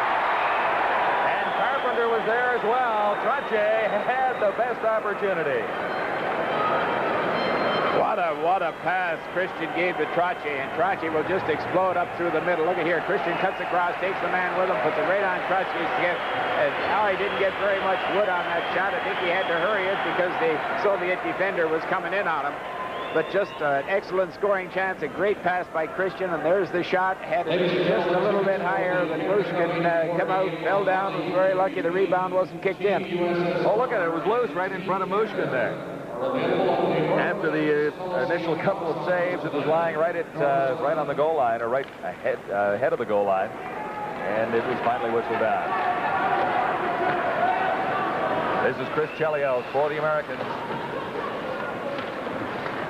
And Carpenter was there as well. Trottier had the best opportunity. What a pass Christian gave to Trottier, and Trottier will just explode up through the middle. Look at here. Christian cuts across, takes the man with him, puts it right on Trottier's skip. And now he didn't get very much wood on that shot. I think he had to hurry it because the Soviet defender was coming in on him. But just an excellent scoring chance, a great pass by Christian, and there's the shot. Had it just a little bit higher, but Mushkin come out, fell down, was very lucky the rebound wasn't kicked in. Oh, look at it. It was loose right in front of Mushkin there. After the initial couple of saves, it was lying right on the goal line, or right ahead of the goal line, and it was finally whistled down. This is Chris Chelios for the Americans.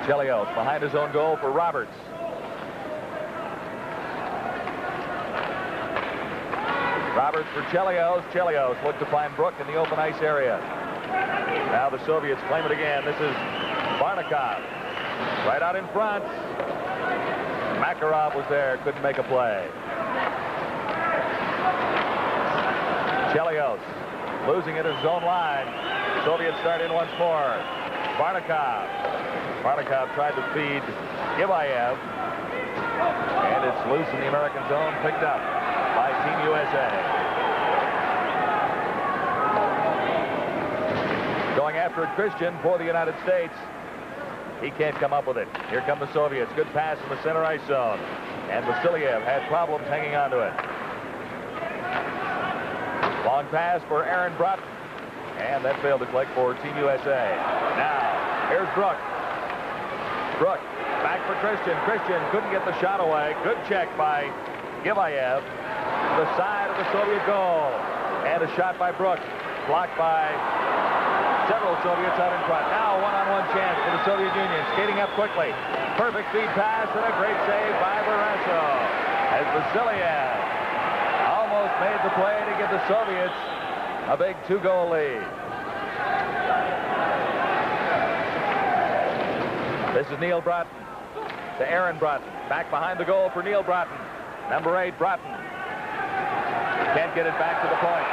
Chelios behind his own goal for Roberts. Roberts for Chelios. Chelios looked to find Brook in the open ice area. Now the Soviets claim it again. This is Varnikov. Right out in front. Makarov was there. Couldn't make a play. Chelios losing it at his own line. Soviets start in once more. Varnikov. Varnikov tried to feed Givayev. And it's loose in the American zone. Picked up by Team USA. Going after it, Christian for the United States. He can't come up with it. Here come the Soviets. Good pass in the center ice zone. And Vasiliev had problems hanging on to it. Long pass for Aaron Broughton. And that failed to click for Team USA. Now, here's Brook. Brook back for Christian. Christian couldn't get the shot away. Good check by Givayev. The side of the Soviet goal. And a shot by Brook. Blocked by several Soviets out in front. Now one-on-one chance for the Soviet Union. Skating up quickly. Perfect feed pass and a great save by Barrasso. As Vasiliev almost made the play to give the Soviets a big 2-goal lead. This is Neil Broughton to Aaron Broughton. Back behind the goal for Neil Broughton. Number 8, Broughton. Can't get it back to the point.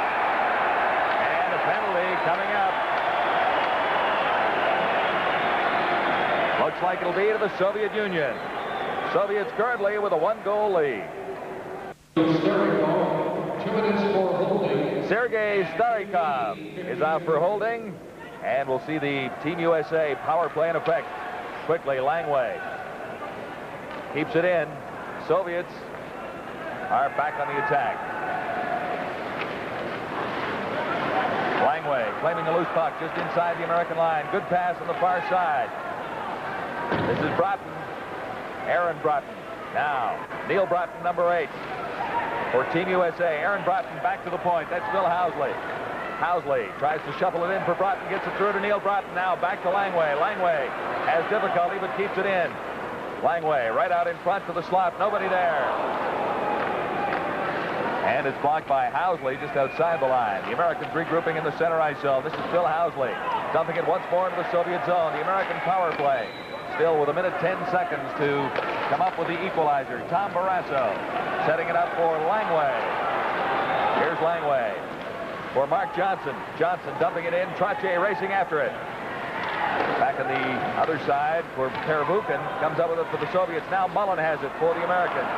And a penalty coming up. Looks like it'll be to the Soviet Union. Soviets currently with a 1-goal lead. Sergei Starikov is out for holding, and we'll see the Team USA power play in effect. Quickly, Langway keeps it in. Soviets are back on the attack. Langway claiming a loose puck just inside the American line. Good pass on the far side. This is Broughton. Aaron Broughton. Now, Neil Broughton, number 8. For Team USA, Aaron Broughton back to the point. That's Phil Housley. Housley tries to shuffle it in for Broughton. Gets it through to Neil Broughton. Now back to Langway. Langway has difficulty but keeps it in. Langway right out in front to the slot. Nobody there. And it's blocked by Housley just outside the line. The Americans regrouping in the center ice zone. This is Phil Housley dumping it once more into the Soviet zone. The American power play. Still with 1 minute 10 seconds to come up with the equalizer. Tom Barrasso setting it up for Langway. Here's Langway for Mark Johnson. Johnson dumping it in. Trottier racing after it. Back on the other side for Perevukin. Comes up with it for the Soviets. Now Mullen has it for the Americans.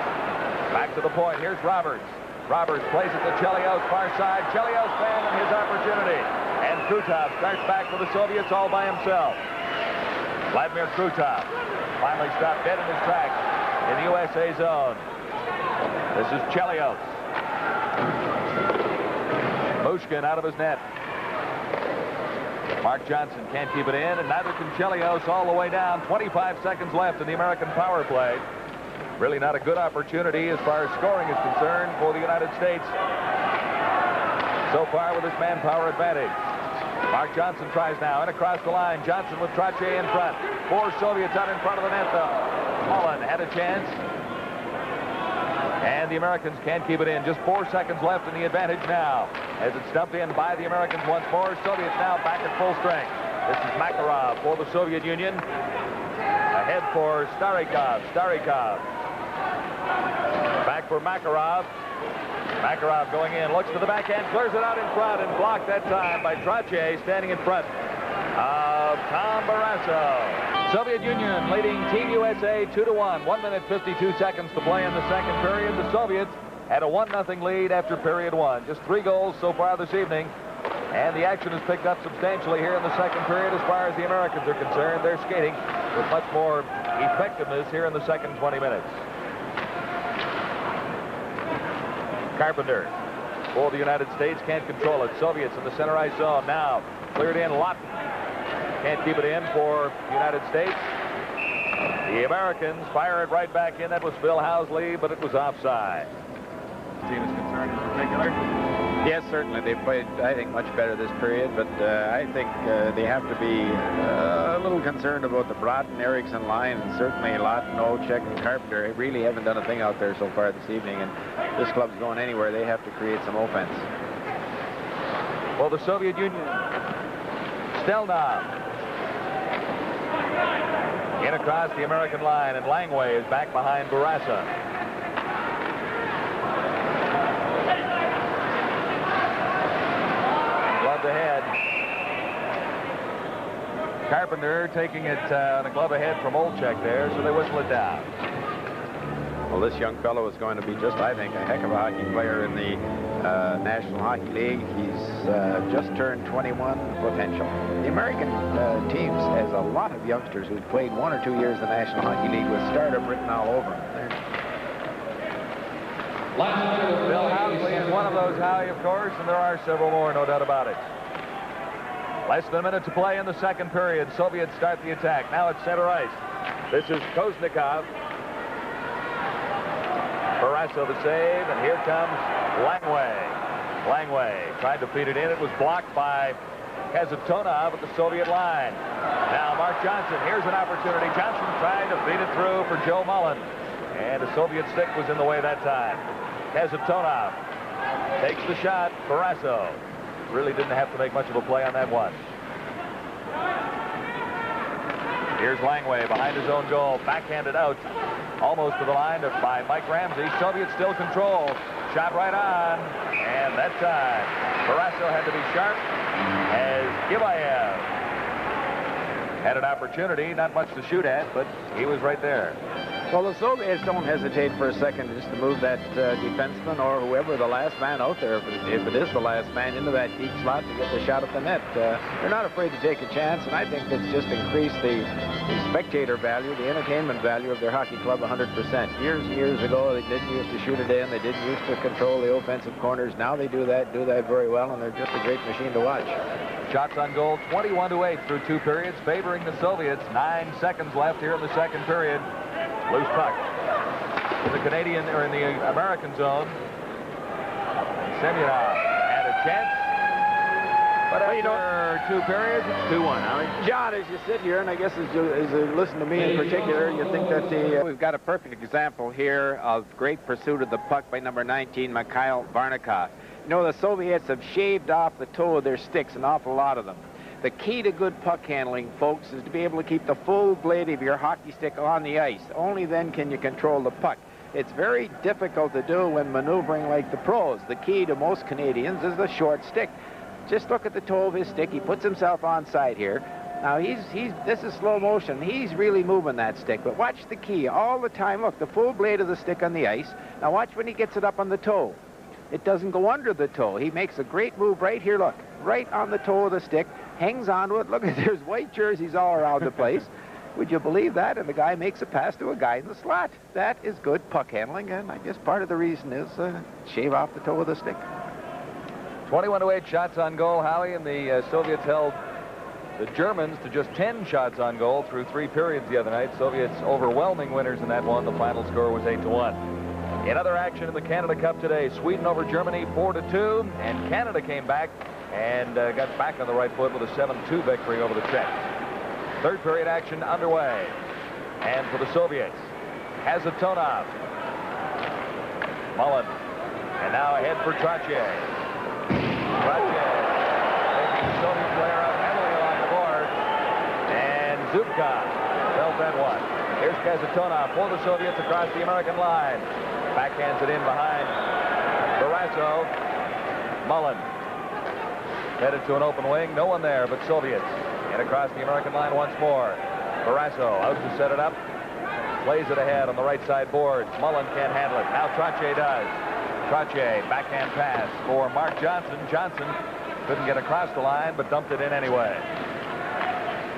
Back to the point. Here's Roberts. Roberts plays it to Chelios, far side. Chelios found his opportunity. And Krutov starts back for the Soviets all by himself. Vladimir Krutov finally stopped dead in his tracks in the USA zone. This is Chelios. Mushkin out of his net. Mark Johnson can't keep it in, and neither can Chelios all the way down. 25 seconds left in the American power play. Really not a good opportunity as far as scoring is concerned for the United States so far with this manpower advantage. Mark Johnson tries now, and across the line. Johnson with Trottier in front. 4 Soviets out in front of the net, though. Mullen had a chance. And the Americans can't keep it in. Just 4 seconds left in the advantage now. As it's stumped in by the Americans once more. Soviets now back at full strength. This is Makarov for the Soviet Union. Ahead for Starikov. Starikov. Back for Makarov. Makarov going in, looks to the backhand, clears it out in front, and blocked that time by Trottier, standing in front of Tom Barrasso. Soviet Union leading Team USA 2-1. 1 minute 52 seconds to play in the second period. The Soviets had a 1-0 lead after period 1. Just 3 goals so far this evening. And the action has picked up substantially here in the second period as far as the Americans are concerned. They're skating with much more effectiveness here in the second 20 minutes. Carpenter for the United States can't control it. Soviets in the center ice zone now. Cleared in. Lawton can't keep it in for the United States. The Americans fire it right back in. That was Phil Housley, but it was offside. The team is concerned in particular. Yes, certainly. They played, I think, much better this period, but I think they have to be a little concerned about the Broughton-Eriksson line, and certainly Lawton, Olchek, and Carpenter really haven't done a thing out there so far this evening, and this club's going anywhere. They have to create some offense. Well, the Soviet Union, Stelnov in across the American line, and Langway is back behind Barrasso. Ahead. Carpenter taking it on a glove ahead from Olchek there, so they whistle it down. Well, this young fellow is going to be just, I think, a heck of a hockey player in the National Hockey League. He's just turned 21 potential. The American teams has a lot of youngsters who've played 1 or 2 years in the National Hockey League with stardom written all over them. Bill Housley is one of those, Howie, of course, and there are several more, no doubt about it. Less than a minute to play in the second period. Soviets start the attack. Now it's center ice. This is Koznikov. Barrasso the save, and here comes Langway. Langway tried to feed it in. It was blocked by Kazatonov at the Soviet line. Now Mark Johnson. Here's an opportunity. Johnson trying to feed it through for Joe Mullen. And the Soviet stick was in the way that time. Kazatonov takes the shot. Barrasso really didn't have to make much of a play on that one. Here's Langway behind his own goal. Backhanded out almost to the line by Mike Ramsey. Soviets still control. Shot right on. And that time, Barrasso had to be sharp as Gibayev had an opportunity. Not much to shoot at, but he was right there. Well, the Soviets don't hesitate for a second just to move that defenseman or whoever, the last man out there, if it is the last man, into that deep slot to get the shot at the net. They're not afraid to take a chance, and I think that's just increased the spectator value, the entertainment value of their hockey club 100%. Years and years ago, they didn't used to shoot it in. They didn't used to control the offensive corners. Now they do that very well, and they're just a great machine to watch. Shots on goal, 21-8 through 2 periods, favoring the Soviets. 9 seconds left here in the second period. Loose puck in the Canadian, or in the American zone. Semyonov had a chance, but after 2 periods, it's 2-1. John, as you sit here, and I guess as you listen to me in particular, you think that we've got a perfect example here of great pursuit of the puck by number 19, Mikhail Varnikov. You know, the Soviets have shaved off the toe of their sticks, an awful lot of them. The key to good puck handling, folks, is to be able to keep the full blade of your hockey stick on the ice. Only then can you control the puck. It's very difficult to do when maneuvering like the pros. The key to most Canadians is the short stick. Just look at the toe of his stick. He puts himself onside here. Now, this is slow motion. He's really moving that stick, but watch the key all the time. Look, the full blade of the stick on the ice. Now, watch when he gets it up on the toe. It doesn't go under the toe. He makes a great move right here, look, right on the toe of the stick, hangs onto it. Look, there's white jerseys all around the place. Would you believe that? And the guy makes a pass to a guy in the slot. That is good puck handling, and I guess part of the reason is shave off the toe of the stick. 21-8 shots on goal, Howie, and the Soviets held the Germans to just 10 shots on goal through 3 periods the other night. Soviets overwhelming winners in that one. The final score was 8-1. In other action in the Canada Cup today, Sweden over Germany 4-2, and Canada came back and got back on the right foot with a 7-2 victory over the Czechs. Third period action underway. And for the Soviets, Kazatonov. Mullen. And now ahead for Trottier. Trottier taking the Soviet player up heavily along the board. And Zubkov felt that one. Here's Kazatonov for the Soviets across the American line. Backhands it in behind Barrasso. Mullen headed to an open wing. No one there but Soviets. And across the American line once more. Barrasso out to set it up. Plays it ahead on the right side boards. Mullen can't handle it. Now Trottier does. Trottier, backhand pass for Mark Johnson. Johnson couldn't get across the line, but dumped it in anyway.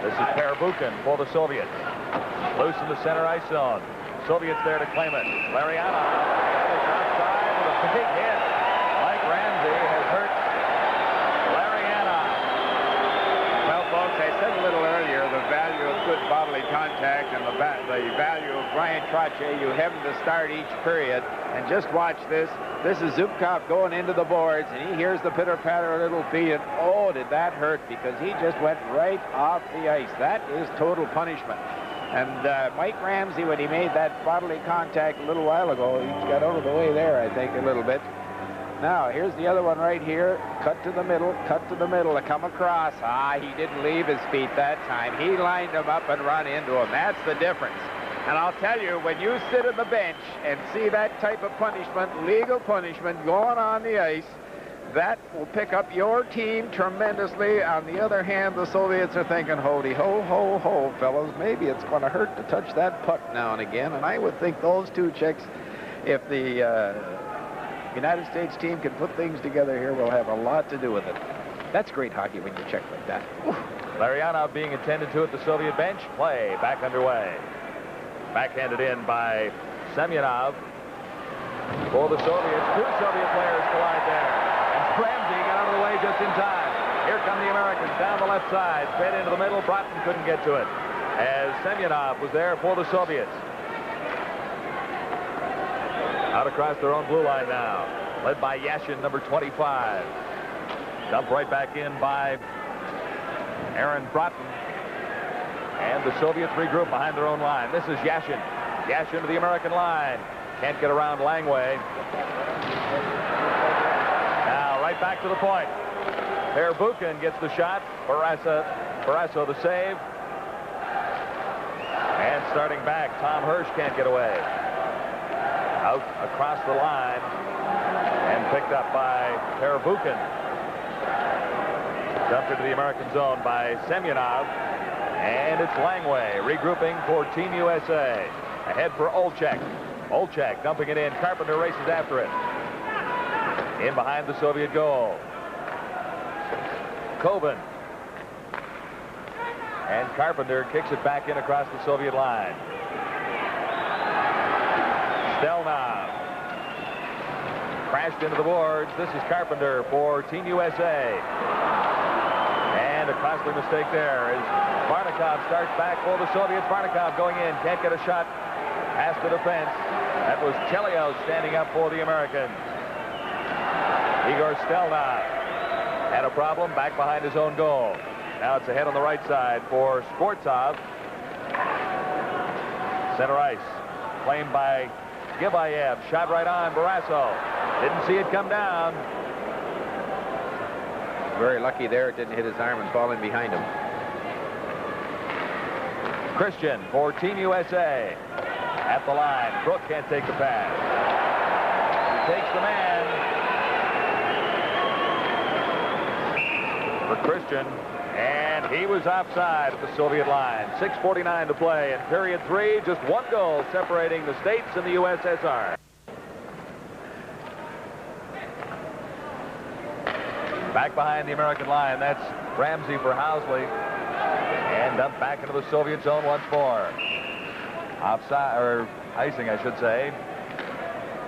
This is Pervukin for the Soviets. Loose in the center ice zone. Soviets there to claim it. Lariana outside with a big hit. Mike Ramsey has hurt Lariana. Well, folks, I said a little earlier the value of good bodily contact and the value of Brian Trottier. You have him to start each period. And just watch this. This is Zubkov going into the boards, and he hears the pitter-patter of little feet, and oh, did that hurt, because he just went right off the ice. That is total punishment. And Mike Ramsey, when he made that bodily contact a little while ago, he got out of the way there, I think, a little bit. Now, here's the other one right here. Cut to the middle to come across. He didn't leave his feet that time. He lined him up and run into him. That's the difference. And I'll tell you, when you sit on the bench and see that type of punishment, legal punishment, going on the ice, that will pick up your team tremendously. On the other hand, the Soviets are thinking, holy ho, ho, ho, fellas, maybe it's going to hurt to touch that puck now and again. And I would think those two Czechs, if the United States team can put things together here, will have a lot to do with it. That's great hockey when you check like that. Larianov being attended to at the Soviet bench. Play back underway. Backhanded in by Semyonov for the Soviets. 2 Soviet players collide there. And Ramsey got out of the way just in time. Here come the Americans down the left side. Fed into the middle. Broughton couldn't get to it, as Semyonov was there for the Soviets. Out across their own blue line now. Led by Yashin, number 25. Dumped right back in by Aaron Broughton. And the Soviets regroup behind their own line. This is Yashin. Yashin to the American line. Can't get around Langway. Now right back to the point. Pervukin gets the shot. Barrasso the save. And starting back, Tom Hirsch can't get away. Out across the line. And picked up by Pervukin. Dumped into the American zone by Semyonov. And it's Langway regrouping for Team USA. Ahead for Olchek. Olchek dumping it in. Carpenter races after it. In behind the Soviet goal. Koven. And Carpenter kicks it back in across the Soviet line. Stelnov. Crashed into the boards. This is Carpenter for Team USA. And a costly mistake there as Varnikov starts back for the Soviets. Varnikov going in. Can't get a shot past the defense. That was Chelios standing up for the Americans. Igor Stelnov had a problem back behind his own goal. Now it's ahead on the right side for Sportsov. Center ice. Claimed by Gibayev. Shot right on Barrasso. Didn't see it come down. Very lucky there. It didn't hit his arm and fall in behind him. Christian for Team USA. At the line. Brook can't take the pass. He takes the man. For Christian. And He was offside at the Soviet line. 6:49 to play in period 3. Just one goal separating the States and the USSR. Back behind the American line. That's Ramsey for Housley. And dumped back into the Soviet zone once more. Offside, or icing, I should say.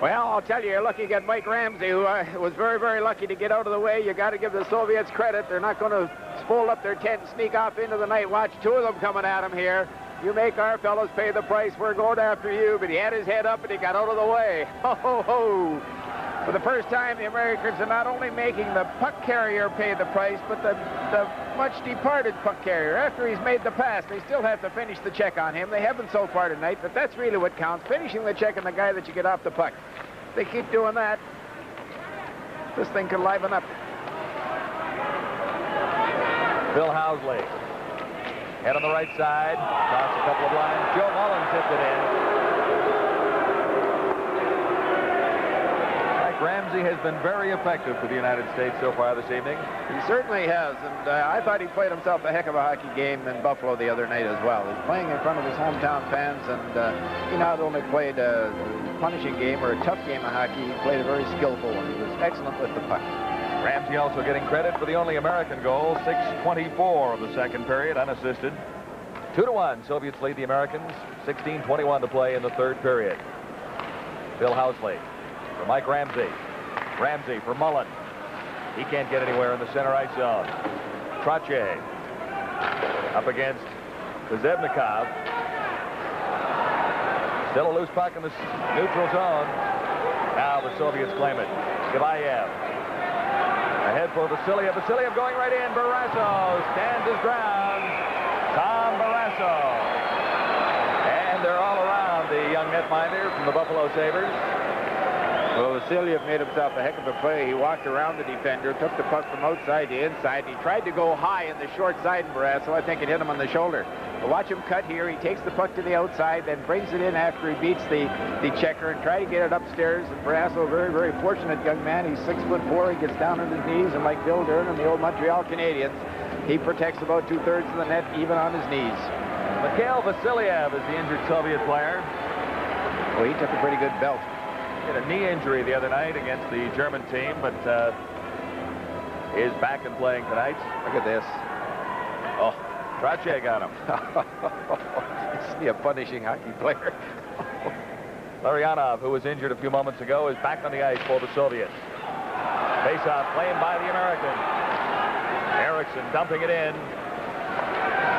Well, I'll tell you, you're looking at Mike Ramsey, who was very, very lucky to get out of the way. You got to give the Soviets credit. They're not going to fold up their tent and sneak off into the night. Watch two of them coming at him here. You make our fellows pay the price. We're going after you. But he had his head up and he got out of the way. Ho, ho, ho. For the first time, the Americans are not only making the puck carrier pay the price, but the much departed puck carrier. After he's made the pass, they still have to finish the check on him. They haven't so far tonight, but that's really what counts, finishing the check on the guy that you get off the puck. If they keep doing that, this thing could liven up. Bill Housley. Head on the right side. Across a couple of lines. Joe Mullen tipped it in. Ramsey has been very effective for the United States so far this evening. He certainly has, and I thought he played himself a heck of a hockey game in Buffalo the other night as well. He's playing in front of his hometown fans, and he not only played a punishing game or a tough game of hockey, he played a very skillful one. He was excellent with the puck. Ramsey also getting credit for the only American goal, 6:24 of the second period, unassisted. 2-1, Soviets lead the Americans, 16:21 to play in the third period. Bill Housley. For Mike Ramsey. Ramsey for Mullen. He can't get anywhere in the center ice zone. Trottier up against Kuzevnikov. Still a loose puck in the neutral zone. Now the Soviets claim it. Gavayev. Ahead for Vasiliev. Vasiliev going right in. Barrasso stands his ground. Tom Barrasso. And they're all around the young netminder from the Buffalo Sabres. Well, Vasiliev made himself a heck of a play. He walked around the defender, took the puck from outside to inside. He tried to go high in the short side, and Barrasso, I think it hit him on the shoulder. But watch him cut here. He takes the puck to the outside, then brings it in after he beats the checker and try to get it upstairs. And Barrasso, very, very fortunate young man. He's 6'4". He gets down on his knees, and like Bill Dern and the old Montreal Canadiens, he protects about 2/3 of the net, even on his knees. Mikhail Vasiliev is the injured Soviet player. Well, he took a pretty good belt. He had a knee injury the other night against the German team, but is back and playing tonight. Look at this. Oh, Trottier got him. Isn't he a punishing hockey player? Larionov, who was injured a few moments ago, is back on the ice for the Soviets. Face-off claimed by the Americans. Erickson dumping it in.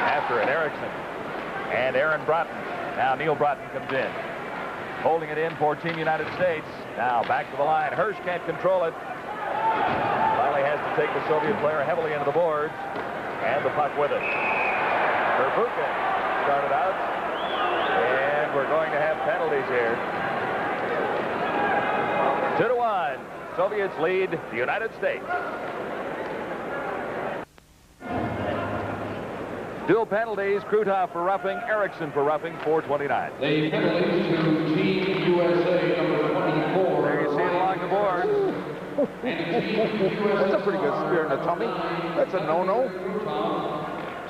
After it, Erickson and Aaron Broughton. Now Neil Broughton comes in. Holding it in for Team United States. Now back to the line. Hirsch can't control it. Finally has to take the Soviet player heavily into the boards. And the puck with it. Verbuchen started out. And we're going to have penalties here. 2-1. Soviets lead the United States. Dual penalties. Krutov for roughing. Erickson for roughing. 4:29. The penalties to Team USA number 24. There you see it along the boards. That's a pretty good spear in the tummy. That's a no-no.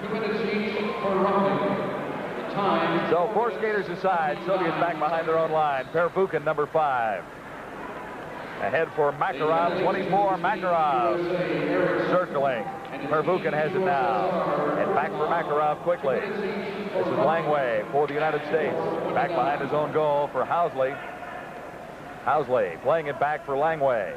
2 minutes each for roughing. The time. So 4 skaters aside. Soviets back behind their own line. Pervukin, number 5. Ahead for Makarov, 24. Makarov circling. Pervukin has it now. And back for Makarov quickly. This is Langway for the United States. Back behind his own goal for Housley. Housley playing it back for Langway.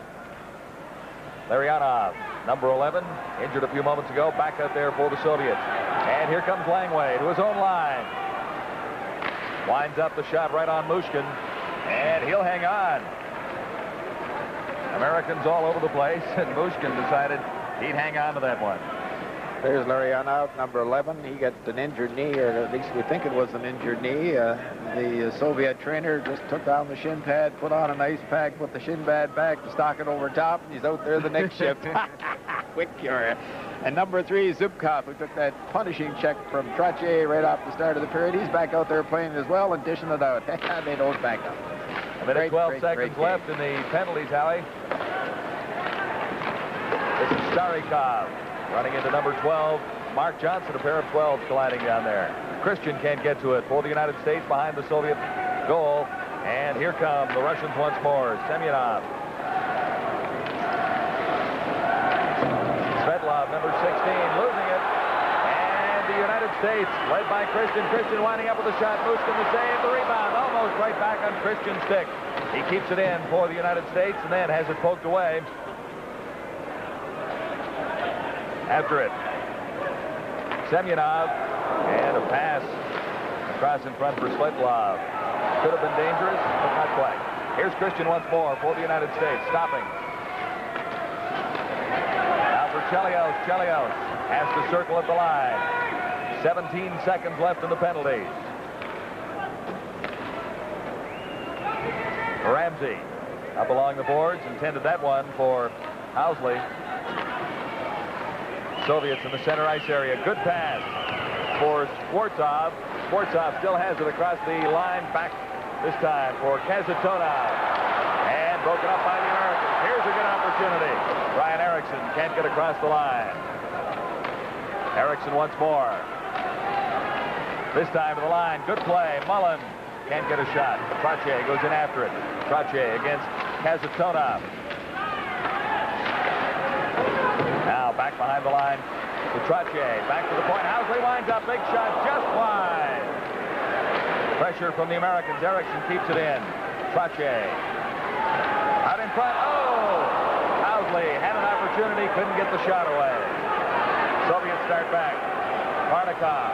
Larionov, number 11, injured a few moments ago, back out there for the Soviets. And here comes Langway to his own line. Winds up the shot right on Mushkin. And he'll hang on. Americans all over the place, and Mushkin decided he'd hang on to that one. There's Larionov, number 11. He got an injured knee, or at least we think it was an injured knee. The Soviet trainer just took down the shin pad, put on an ice pack, put the shin pad back, stock it over top, and he's out there the next shift. Quick cure. And number 3, Zubkov, who took that punishing check from Trottier right off the start of the period. He's back out there playing as well and dishing it out. They don't back up. A minute, 12 seconds left in the penalties, Howie. This is Starikov running into number 12, Mark Johnson, a pair of 12s colliding down there. Christian can't get to it for the United States behind the Soviet goal. And here come the Russians once more. Semyonov. Svetlov, number 16, losing it. And the United States, led by Christian. Christian winding up with a shot. Mushkin the save, the rebound. Almost right back on Christian's stick. He keeps it in for the United States and then has it poked away. After it, Semyonov, and a pass across in front for Svetlov. Could have been dangerous, but not quite. Here's Christian once more for the United States, stopping. Now for Chelios. Chelios has to circle at the line. 17 seconds left in the penalties. Ramsey up along the boards, intended that one for Housley. Soviets in the center ice area. Good pass for Skvortsov. Skvortsov still has it across the line, back this time for Kazatonov. And broken up by the Americans. Here's a good opportunity. Brian Erickson can't get across the line. Erickson once more. This time to the line. Good play. Mullen can't get a shot. Trottier goes in after it. Trottier against Kazatonov. Now back behind the line to Trottier. Back to the point. Housley winds up. Big shot just wide. Pressure from the Americans. Erickson keeps it in. Trottier out in front. Oh! Housley had an opportunity. Couldn't get the shot away. Soviets start back. Varnikov,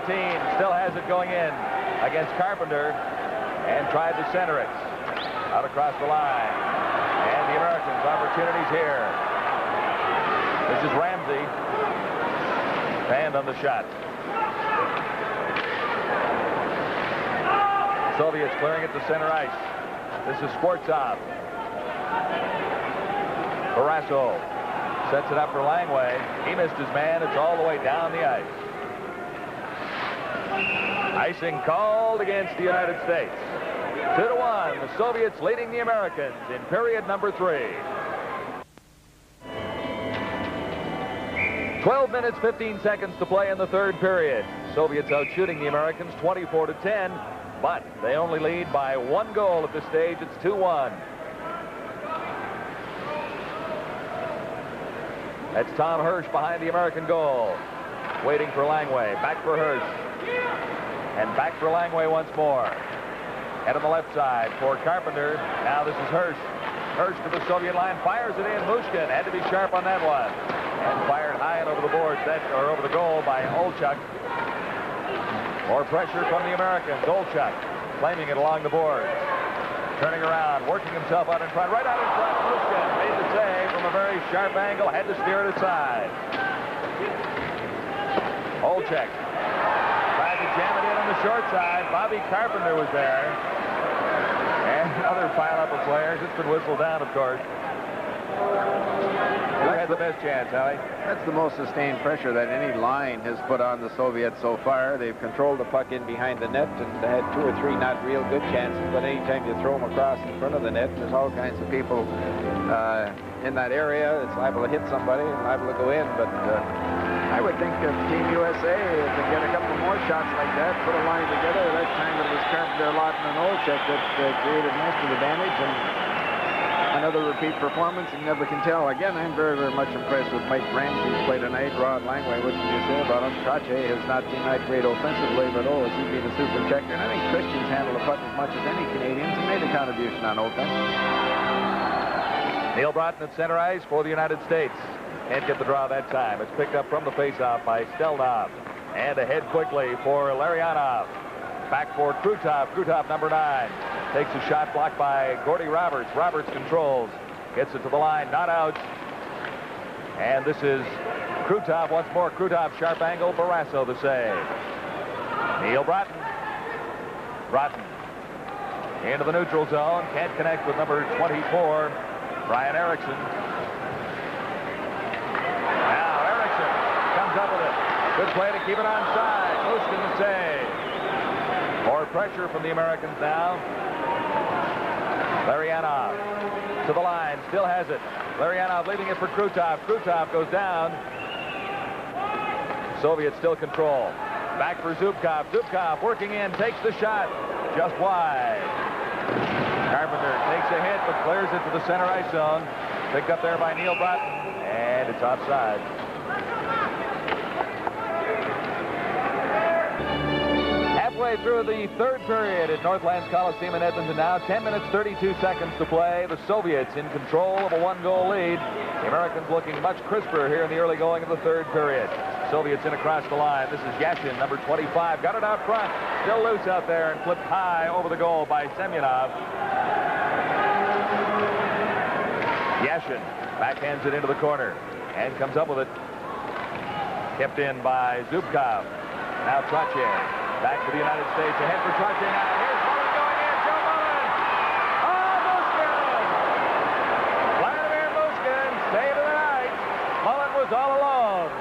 19, still has it going in against Carpenter and tried to center it. Out across the line. And the Americans' opportunities here. This is Ramsey. Hand on the shot. Soviets clearing it to center ice. This is Skvortsov. Barrasso sets it up for Langway. He missed his man. It's all the way down the ice. Icing called against the United States. 2-1. The Soviets leading the Americans in period number 3. 12 minutes, 15 seconds to play in the third period. Soviets out shooting the Americans 24-10, but they only lead by 1 goal at this stage. It's 2-1. That's Tom Hirsch behind the American goal. Waiting for Langway. Back for Hirsch. And back for Langway once more. Head on the left side for Carpenter. Now this is Hirsch. Hirsch to the Soviet line. Fires it in. Mushkin had to be sharp on that one. And fired high and over the boards, or over the goal by Olchuk. More pressure from the Americans. Olchuk claiming it along the boards. Turning around, working himself out in front. Right out in front, Mushkin made the save from a very sharp angle. Had to steer it aside. Olchuk tried to jam it in on the short side. Bobby Carpenter was there. And another pile-up of players. It's been whistled down, of course. Who had the best chance, Howie? That's the most sustained pressure that any line has put on the Soviets so far. They've controlled the puck in behind the net and had 2 or 3 not real good chances, but anytime you throw them across in front of the net, there's all kinds of people in that area. It's liable to hit somebody and liable to go in, but I would think if Team USA can get a couple more shots like that, put a line together. That time it was Carpenter, Lawton, and Olchuk that created most of the damage, and another repeat performance, and never can tell. Again, I'm very, very much impressed with Mike Ramsey's play tonight. Rod Langway, what can you say about him? Trottier has not been that great offensively, but has he been a super checker? And I think Christian's handled the puck as much as any Canadians and made a contribution on offense. Neil Broughton at center ice for the United States. Can't get the draw that time. It's picked up from the faceoff by Stelnov. And ahead quickly for Larionov. Back for Krutov. Krutov, number 9. Takes a shot blocked by Gordy Roberts. Roberts controls. Gets it to the line. Not out. And this is Krutov once more. Krutov, sharp angle. Barrasso the save. Neil Broughton. Broughton into the neutral zone. Can't connect with number 24, Brian Erickson. Now Erickson comes up with it. Good play to keep it onside. Mushkin the save. More pressure from the Americans now. Larionov to the line. Still has it. Larionov leaving it for Krutov. Krutov goes down. Soviets still control. Back for Zubkov. Zubkov working in, takes the shot. Just wide. Carpenter takes a hit, but clears it to the center ice zone. Picked up there by Neil Broughton, and it's offside. Halfway through the third period at Northlands Coliseum in Edmonton now. 10 minutes, 32 seconds to play. The Soviets in control of a one-goal lead. The Americans looking much crisper here in the early going of the third period. Soviets in across the line. This is Yashin, number 25. Got it out front. Still loose out there and flipped high over the goal by Semyonov. Yashin backhands it into the corner and comes up with it. Kept in by Zubkov. Now Trottier. Back to the United States. Ahead for Trottier now. Here's Mullen going in. Joe Mullen. Oh, Mushkin! Vladimir Mushkin. Save of the night. Mullen was all alone.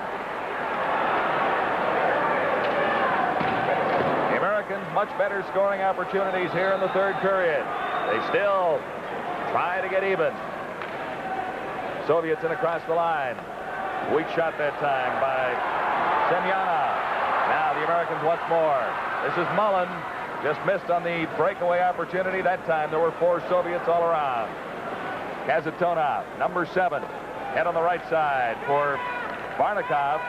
The Americans much better scoring opportunities here in the third period. They still try to get even. Soviets in across the line. Weak shot that time by Semyonov. Now the Americans once more. This is Mullen. Just missed on the breakaway opportunity. That time there were 4 Soviets all around. Kazatonov, number 7. Head on the right side for Varnikov.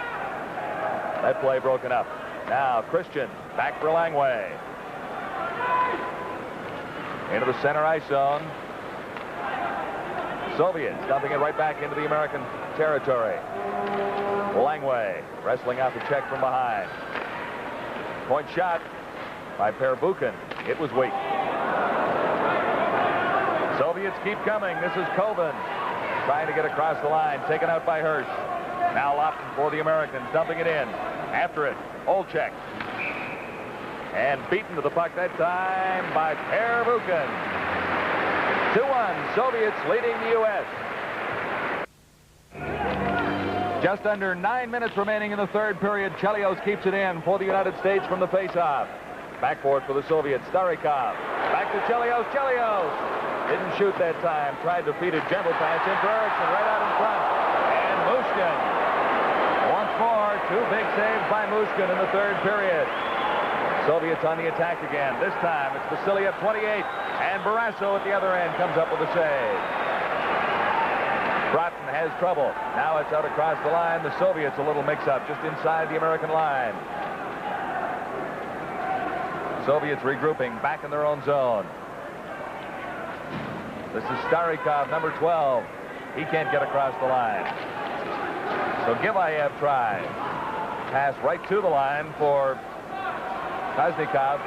That play broken up. Now Christian back for Langway. Into the center ice zone. Soviets dumping it right back into the American territory. Langway wrestling out the check from behind. Point shot by Perbukin. It was weak. Soviets keep coming. This is Koven trying to get across the line. Taken out by Hurst. Now Lofton for the Americans. Dumping it in. After it, Olchek. And beaten to the puck that time by Perbukin. 2-1. Soviets leading the U.S. Just under 9 minutes remaining in the third period. Chelios keeps it in for the United States from the face-off. Back for it for the Soviets. Starikov. Back to Chelios. Chelios didn't shoot that time. Tried to feed a gentle pass in for Erickson right out in front. And Mushkin. Once more, 2 big saves by Mushkin in the third period. Soviets on the attack again. This time it's Vasiliev, 28. And Barrasso at the other end comes up with a save. Broughton has trouble. Now it's out across the line. The Soviets a little mix-up just inside the American line. Soviets regrouping back in their own zone. This is Starikov, number 12. He can't get across the line. So Givayev tries. Pass right to the line for Kaznikov.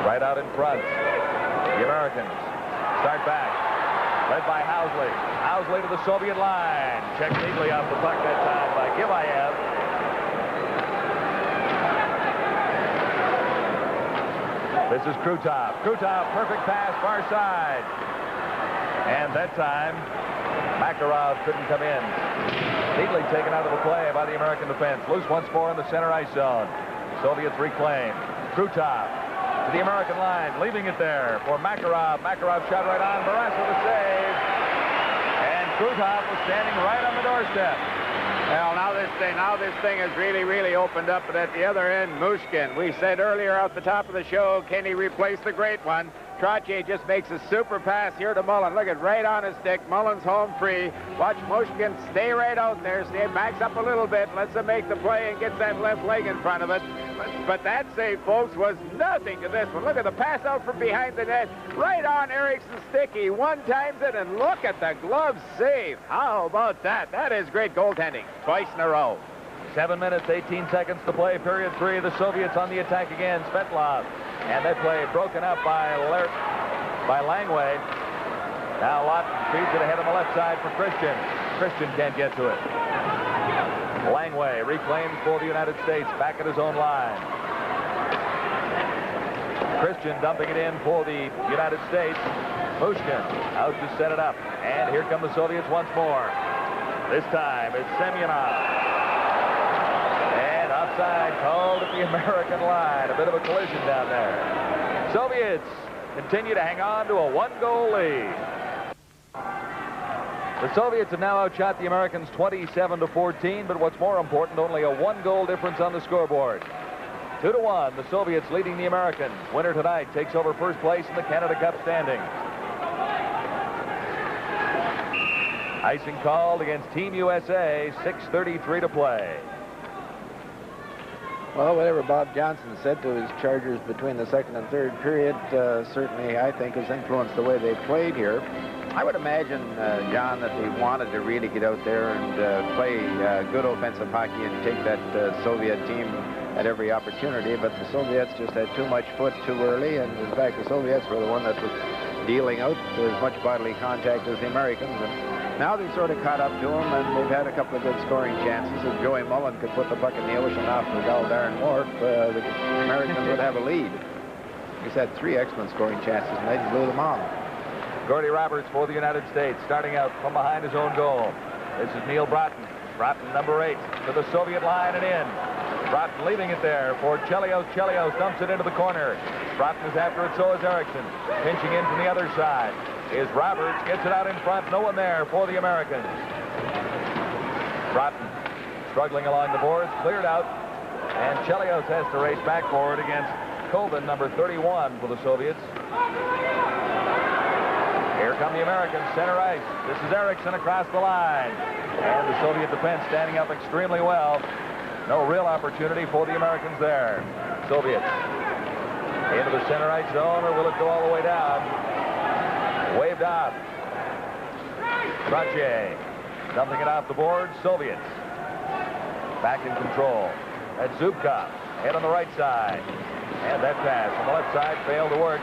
Right out in front. The Americans start back. Led by Housley. Housley to the Soviet line. Checked neatly off the puck that time by Givayev. This is Krutov. Krutov, perfect pass, far side. And that time, Makarov couldn't come in. Neatly taken out of the play by the American defense. Loose once more in the center ice zone. Soviets reclaim. Krutov to the American line, leaving it there for Makarov. Makarov shot right on. Barrasso the save. And Krutov was standing right on the doorstep. Well, now this thing has really opened up. But at the other end, Mushkin. We said earlier at the top of the show, can he replace the great one? Trottier just makes a super pass here to Mullen. Look at right on his stick. Mullen's home free. Watch Mushkin stay right out there. Stay backs up a little bit. Lets him make the play and gets that left leg in front of it. But that save, folks, was nothing to this one. Look at the pass out from behind the net. Right on Ericsson's stick. He one-times it, and look at the glove save. How about that? That is great goaltending. Twice in a row. 7 minutes, 18 seconds to play. Period 3. The Soviets on the attack again. Svetlov. And that play broken up by Langway. Now Lawton feeds it ahead on the left side for Christian. Christian can't get to it. Langway reclaims for the United States back at his own line. Christian dumping it in for the United States. Mushkin out to set it up. And here come the Soviets once more. This time it's Semyonov. And offside called at the American line. A bit of a collision down there. Soviets continue to hang on to a 1-goal lead. The Soviets have now outshot the Americans 27-14, but what's more important, only a 1-goal difference on the scoreboard. 2-1, the Soviets leading the Americans. Winner tonight takes over first place in the Canada Cup standing. Icing called against Team USA, 6:33 to play. Well, whatever Bob Johnson said to his Chargers between the second and third period certainly, I think, has influenced the way they played here. I would imagine, John, that they wanted to really get out there and play good offensive hockey and take that Soviet team at every opportunity, but the Soviets just had too much foot too early, and in fact, the Soviets were the one that was dealing out as much bodily contact as the Americans. And now they've sort of caught up to them, and they've had a couple of good scoring chances. If Joey Mullen could put the puck in the ocean off the Darn Wharf, the Americans would have a lead. He's had 3 excellent scoring chances tonight and blew them all. Gordy Roberts for the United States, starting out from behind his own goal. This is Neil Broughton. Broughton, number 8, to the Soviet line and in. Broughton leaving it there for Chelios. Chelios dumps it into the corner. Broughton is after it, so is Erickson. Pinching in from the other side is Roberts. Gets it out in front. No one there for the Americans. Broughton struggling along the boards. Cleared out. And Chelios has to race back forward against Colvin, number 31 for the Soviets. Here come the Americans, center ice. This is Erickson across the line. And the Soviet defense standing up extremely well. No real opportunity for the Americans there. Soviets into the center ice zone, or will it go all the way down? Waved off. Tranche dumping it off the board. Soviets back in control. That's Zubkov. Head on the right side. And that pass from the left side failed to work.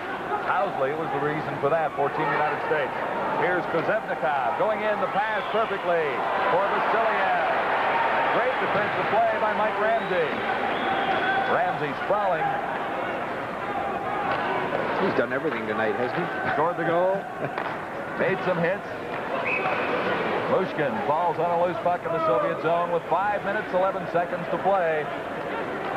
Housley was the reason for that for Team United States. Here's Kozebnikov going in the pass perfectly for Vasiliev. Great defensive play by Mike Ramsey. Ramsey sprawling. He's done everything tonight, hasn't he? Scored the goal. Made some hits. Mushkin falls on a loose puck in the Soviet zone with 5 minutes, 11 seconds to play.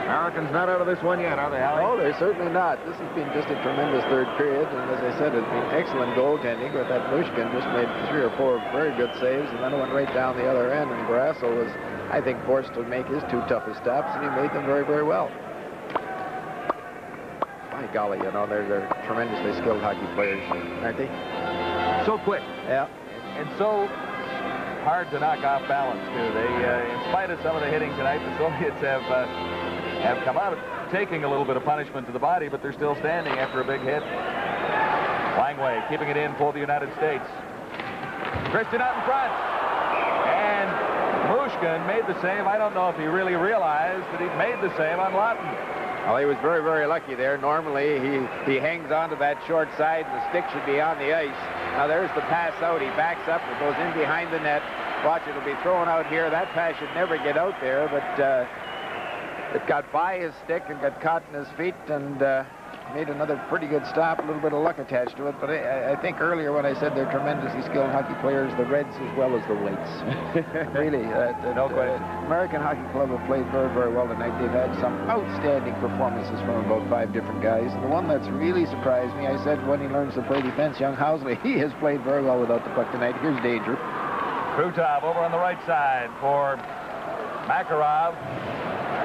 Americans not out of this one yet, are they, Howie? No, they're certainly not. This has been just a tremendous third period, and as I said, it's been excellent goaltending, but that Mushkin just made 3 or 4 very good saves, and then it went right down the other end, and Barrasso was, I think, forced to make his 2 toughest stops, and he made them very, very well. By golly, you know, they're tremendously skilled hockey players, aren't they? So quick. Yeah. And so hard to knock off balance, too. They, in spite of some of the hitting tonight, the Soviets have come out taking a little bit of punishment to the body, but they're still standing after a big hit. Langway keeping it in for the United States. Christian out in front. And Mushkin made the save. I don't know if he really realized that he'd made the save on Lawton. Well, he was very, very lucky there. Normally, he hangs onto that short side, and the stick should be on the ice. Now, there's the pass out. He backs up. It goes in behind the net. Watch, it'll be thrown out here. That pass should never get out there, but it got by his stick and got caught in his feet and made another pretty good stop. A little bit of luck attached to it, but I think earlier when I said they're tremendously skilled hockey players, the Reds as well as the Whites. Really, no question. American Hockey Club have played very, very well tonight. They've had some outstanding performances from about 5 different guys. And the one that's really surprised me, I said when he learns to play defense, young Housley, he has played very well without the puck tonight. Here's danger. Krutov over on the right side for Makarov.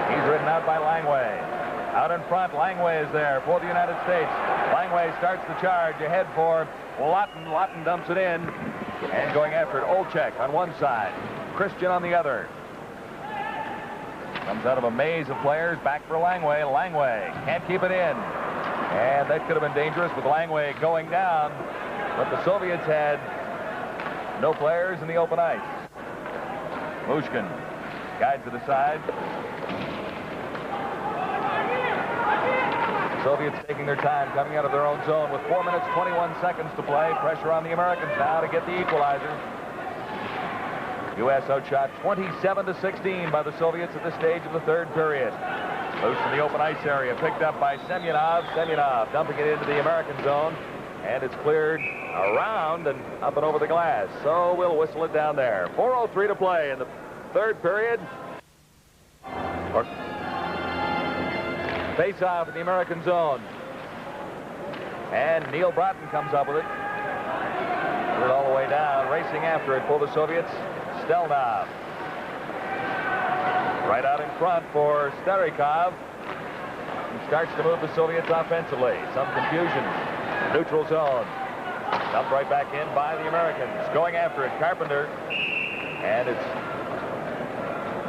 He's ridden out by Langway. Out in front, Langway is there for the United States. Langway starts the charge ahead for Lawton. Lawton dumps it in. And going after it, Olchek on one side. Christian on the other. Comes out of a maze of players. Back for Langway. Langway can't keep it in. And that could have been dangerous with Langway going down. But the Soviets had no players in the open ice. Mushkin guides it aside. Soviets taking their time, coming out of their own zone with 4 minutes, 21 seconds to play. Pressure on the Americans now to get the equalizer. U.S. outshot 27-16 by the Soviets at this stage of the third period. Loose in the open ice area, picked up by Semyonov. Semyonov dumping it into the American zone, and it's cleared around and up and over the glass. So we'll whistle it down there. 4:03 to play in the third period. Face off in the American zone. And Neil Broughton comes up with it. Put it all the way down. Race racing after it for the Soviets. Stelnov. Right out in front for Starikov. He starts to move the Soviets offensively. Some confusion. Neutral zone. Dumped right back in by the Americans. Going after it, Carpenter. And it's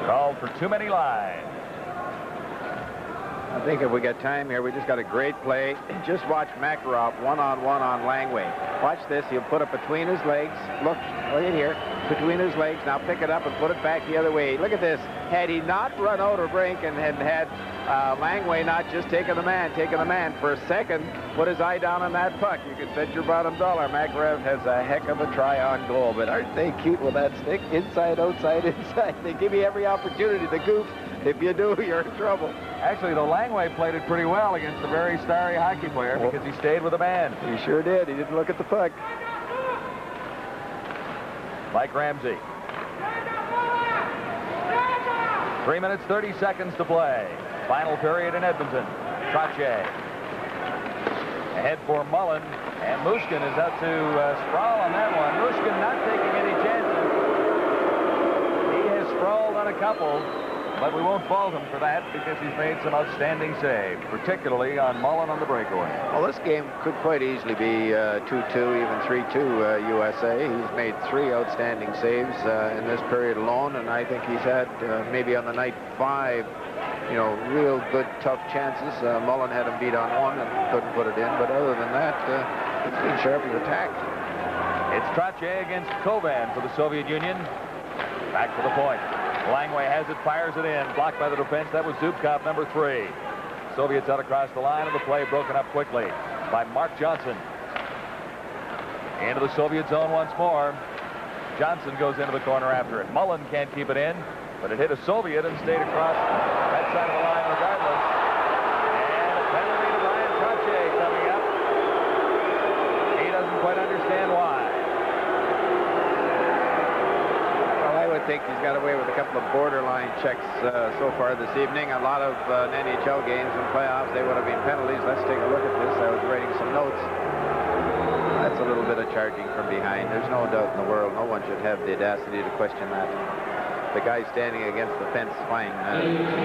called for too many lines. I think if we got time here, we just got a great play. Just watch Makarov one-on-one on Langway. Watch this. He'll put it between his legs. Look at here. Between his legs. Now pick it up and put it back the other way. Look at this. Had he not run out of brink and had Langway not just taken the man for a second, put his eye down on that puck, you could bet your bottom dollar Makarov has a heck of a try on goal. But aren't they cute with that stick? Inside, outside, inside. They give you every opportunity to goof. If you do, you're in trouble. Actually, the Langway played it pretty well against a very starry hockey player because he stayed with the man. He sure did. He didn't look at the puck. Mike Ramsey. 3 minutes, 30 seconds to play. Final period in Edmonton. Trottier. Ahead for Mullen. And Mushkin is out to sprawl on that one. Mushkin not taking any chances. He has sprawled on a couple. But we won't fault him for that because he's made some outstanding saves, particularly on Mullen on the breakaway. Well, this game could quite easily be 2-2, even 3-2 USA. He's made 3 outstanding saves in this period alone, and I think he's had maybe on the night 5, real good, tough chances. Mullen had him beat on one and couldn't put it in, but other than that, it's been sharply attacked. It's Trottier against Kovan for the Soviet Union. Back to the point. Langway has it, fires it in. Blocked by the defense. That was Zubkov, number 3. Soviets out across the line, and the play broken up quickly by Mark Johnson. Into the Soviet zone once more. Johnson goes into the corner after it. Mullen can't keep it in, but it hit a Soviet and stayed across that side of the line regardless. And a penalty to Ryan Trottier coming up. He doesn't quite understand why. I think he's got away with a couple of borderline checks so far this evening. A lot of NHL games and playoffs, they would have been penalties. Let's take a look at this. I was writing some notes. That's a little bit of charging from behind. There's no doubt in the world. No one should have the audacity to question that. The guy standing against the fence, fine.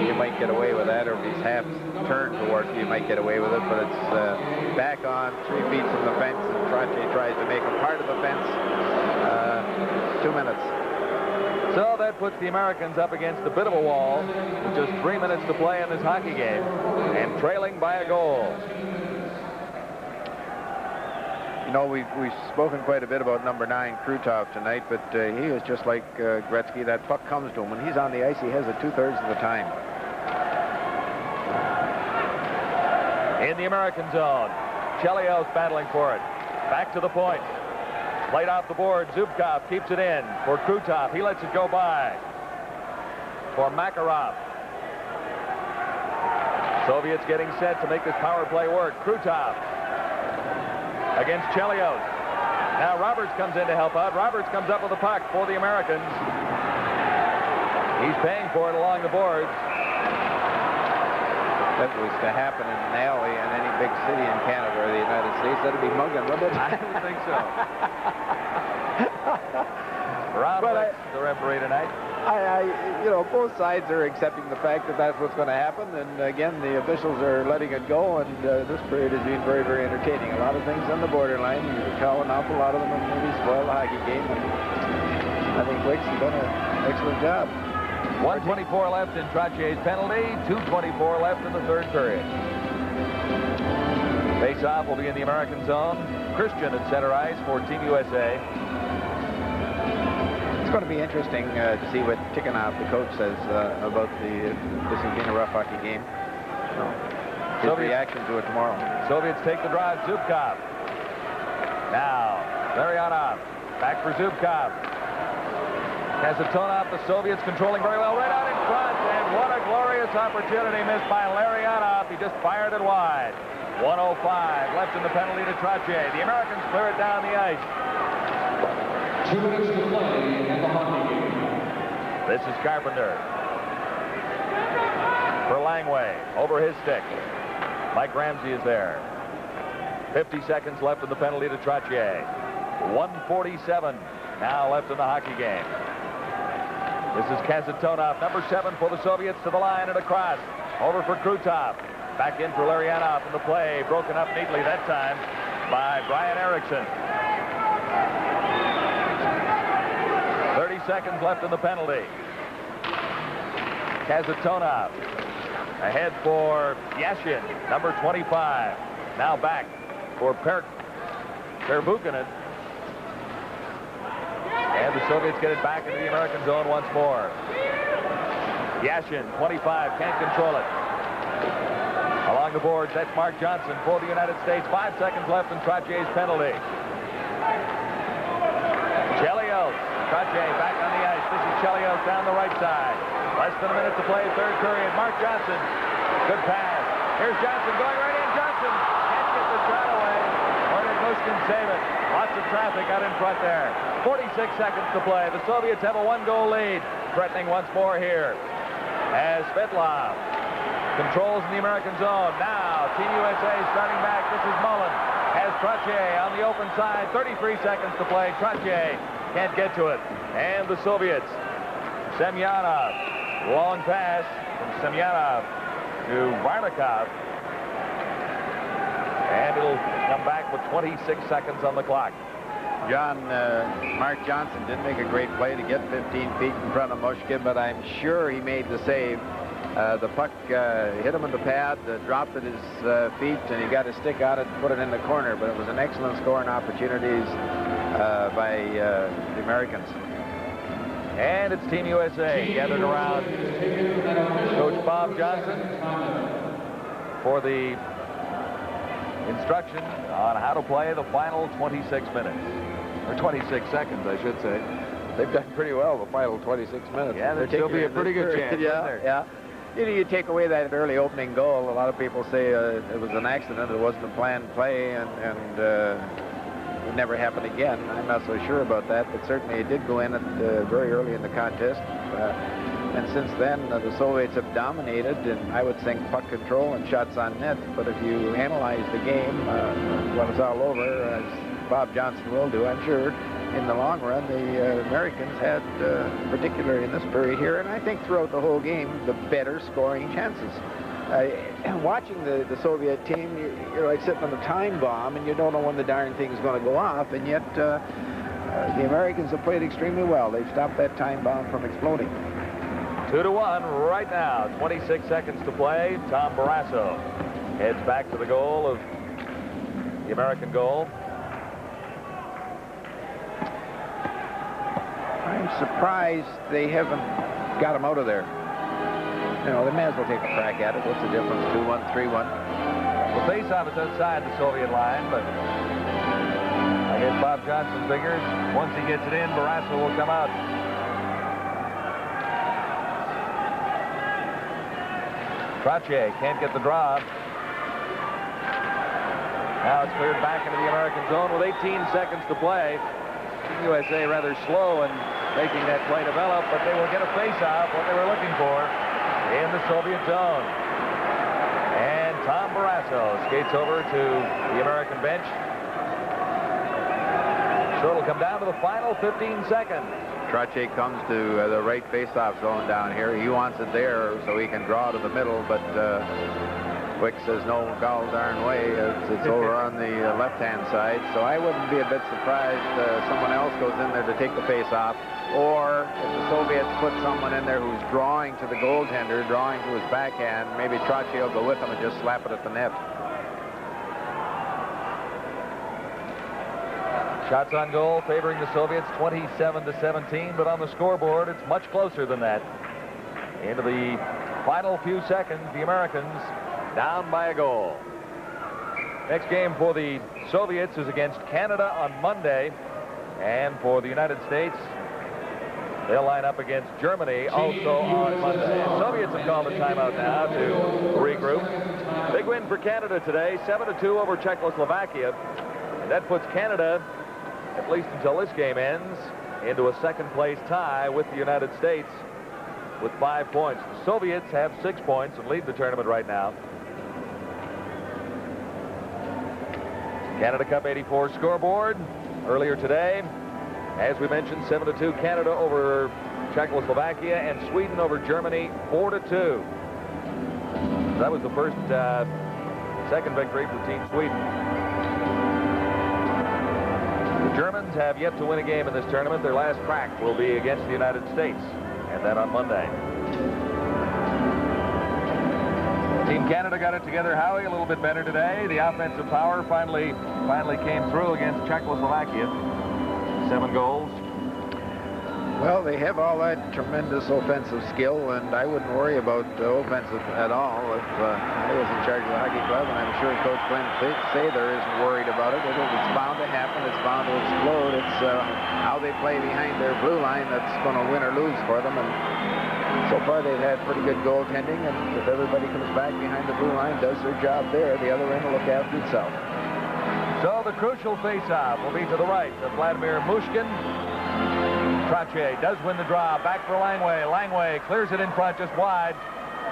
You might get away with that, or if he's half turned towards you, you might get away with it. But it's back on 3 feet from the fence, and Trottier tries to make him part of the fence. 2 minutes. So that puts the Americans up against a bit of a wall with just 3 minutes to play in this hockey game and trailing by a goal. We've spoken quite a bit about number 9, Krutov, tonight, but he is just like Gretzky. That puck comes to him. When he's on the ice, he has it 2/3 of the time. In the American zone, Chelios battling for it. Back to the point. Played off the board. Zubkov keeps it in for Krutov. He lets it go by for Makarov. Soviets getting set to make this power play work. Krutov against Chelios. Now Roberts comes in to help out. Roberts comes up with the puck for the Americans. He's paying for it along the boards. That was to happen in an alley in any big city in Canada or the United States. That'd be mugging, wouldn't it? I would think so. Ron Wicks, the referee tonight. Both sides are accepting the fact that that's what's going to happen. And again, the officials are letting it go. And this period has been very, very entertaining. A lot of things on the borderline. You call an awful lot of them and maybe spoil the hockey game. And I think Wicks has done an excellent job. 1:24 left in Trottier's penalty. 2:24 left in the third period. Face-off will be in the American zone. Christian at center ice for Team USA. It's going to be interesting to see what Tikhonov, the coach, says about this has been a rough hockey game. His reaction to it tomorrow. Soviets take the drive. Zubkov. Now, Larionov. Back for Zubkov. Has a tone off the Soviets, controlling very well right out in front, and what a glorious opportunity missed by Larionov. He just fired it wide. 1:05 left in the penalty to Trottier. The Americans clear it down the ice. 2 minutes to play in the hockey game. This is Carpenter. For Langway, over his stick. Mike Ramsey is there. 50 seconds left in the penalty to Trottier. 1:47 now left in the hockey game. This is Kazatonov, number 7 for the Soviets, to the line and across. Over for Krutov. Back in for Larionov in the play. Broken up neatly that time by Brian Erickson. 30 seconds left in the penalty. Kazatonov ahead for Yashin, number 25. Now back for Pervukinin. And the Soviets get it back into the American zone once more. Yashin, 25, can't control it. Along the boards, that's Mark Johnson for the United States. 5 seconds left in Trotier's penalty. Chelios, Trotier back on the ice. This is Chelios down the right side. Less than a minute to play, third period. Mark Johnson, good pass. Here's Johnson going right in. Johnson can't get the shot away. Or did Mushkin save it? Lots of traffic out in front there. 46 seconds to play. The Soviets have a 1-goal lead. Threatening once more here as Svetlov controls in the American zone. Now, Team USA starting back. This is Mullen. Has Trottier on the open side. 33 seconds to play. Trottier can't get to it. And the Soviets. Semyonov. Long pass from Semyonov to Varnikov. And it'll come back with 26 seconds on the clock. John, Mark Johnson didn't make a great play to get 15 feet in front of Mushkin, but I'm sure he made the save. The puck hit him in the pad, dropped at his feet, and he got his stick out and put it in the corner. But it was an excellent scoring opportunities by the Americans. And it's Team USA gathered around Coach Bob Johnson for the instruction on how to play the final 26 minutes. Or 26 seconds, I should say. They've done pretty well the final 26 minutes. Yeah, there'll still be a pretty good chance. Yeah. You know, you take away that early opening goal. A lot of people say it was an accident. It wasn't a planned play, and it would never happen again. I'm not so sure about that, but certainly it did go in at very early in the contest. And since then, the Soviets have dominated, and I would think puck control and shots on net. But if you analyze the game when it's all over, as Bob Johnson will do, I'm sure, in the long run, the Americans had, particularly in this period here, and I think throughout the whole game, the better scoring chances. Watching the Soviet team, you're like sitting on a time bomb, and you don't know when the darn thing is going to go off, and yet the Americans have played extremely well. They've stopped that time bomb from exploding. 2-1 right now. 26 seconds to play. Tom Barrasso heads back to the goal of the American goal. I'm surprised they haven't got him out of there. You know, they may as well take a crack at it. What's the difference? 2-1, 3-1. The face-off is outside the Soviet line, but I guess Bob Johnson figures once he gets it in, Barrasso will come out. Trottier can't get the draw. Now it's cleared back into the American zone with 18 seconds to play. Team USA rather slow in making that play develop, but they will get a face-off, what they were looking for, in the Soviet zone. And Tom Barrasso skates over to the American bench. So it'll come down to the final 15 seconds. Trottier comes to the right face-off zone down here. He wants it there so he can draw to the middle, but Quick says no gall darn way. It's over on the left-hand side, so I wouldn't be a bit surprised someone else goes in there to take the face-off, or if the Soviets put someone in there who's drawing to the goaltender, drawing to his backhand, maybe Trottier will go with him and just slap it at the net. Shots on goal favoring the Soviets 27-17, but on the scoreboard it's much closer than that. Into the final few seconds, the Americans down by a goal. Next game for the Soviets is against Canada on Monday, and for the United States, they'll line up against Germany also on Monday. The Soviets have called a timeout now to regroup. Big win for Canada today, 7-2 over Czechoslovakia, and that puts Canada, at least until this game ends, into a second-place tie with the United States with 5 points. The Soviets have 6 points and lead the tournament right now. Canada Cup '84 scoreboard earlier today. As we mentioned, 7-2 Canada over Czechoslovakia, and Sweden over Germany 4-2. That was the first second victory for Team Sweden. The Germans have yet to win a game in this tournament. Their last crack will be against the United States, and that on Monday. Team Canada got it together, Howie, a little bit better today. The offensive power finally came through against Czechoslovakia. 7 goals. Well, they have all that tremendous offensive skill, and I wouldn't worry about offensive at all if I was in charge of the hockey club, and I'm sure Coach Glenn Sather isn't worried about it. It's bound to happen. It's bound to explode. It's how they play behind their blue line that's going to win or lose for them, and so far they've had pretty good goaltending, and if everybody comes back behind the blue line, does their job there, the other end will look after itself. So the crucial face-off will be to the right of Vladimir Mushkin. Trottier does win the draw. Back for Langway. Langway clears it in front just wide.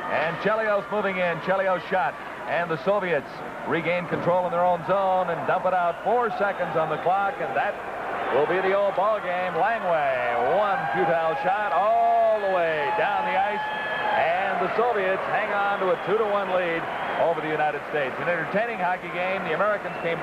And Chelios moving in. Chelios shot. And the Soviets regain control in their own zone and dump it out. 4 seconds on the clock, and that will be the old ball game. Langway, one futile shot all the way down the ice. And the Soviets hang on to a 2-1 lead over the United States. An entertaining hockey game. The Americans came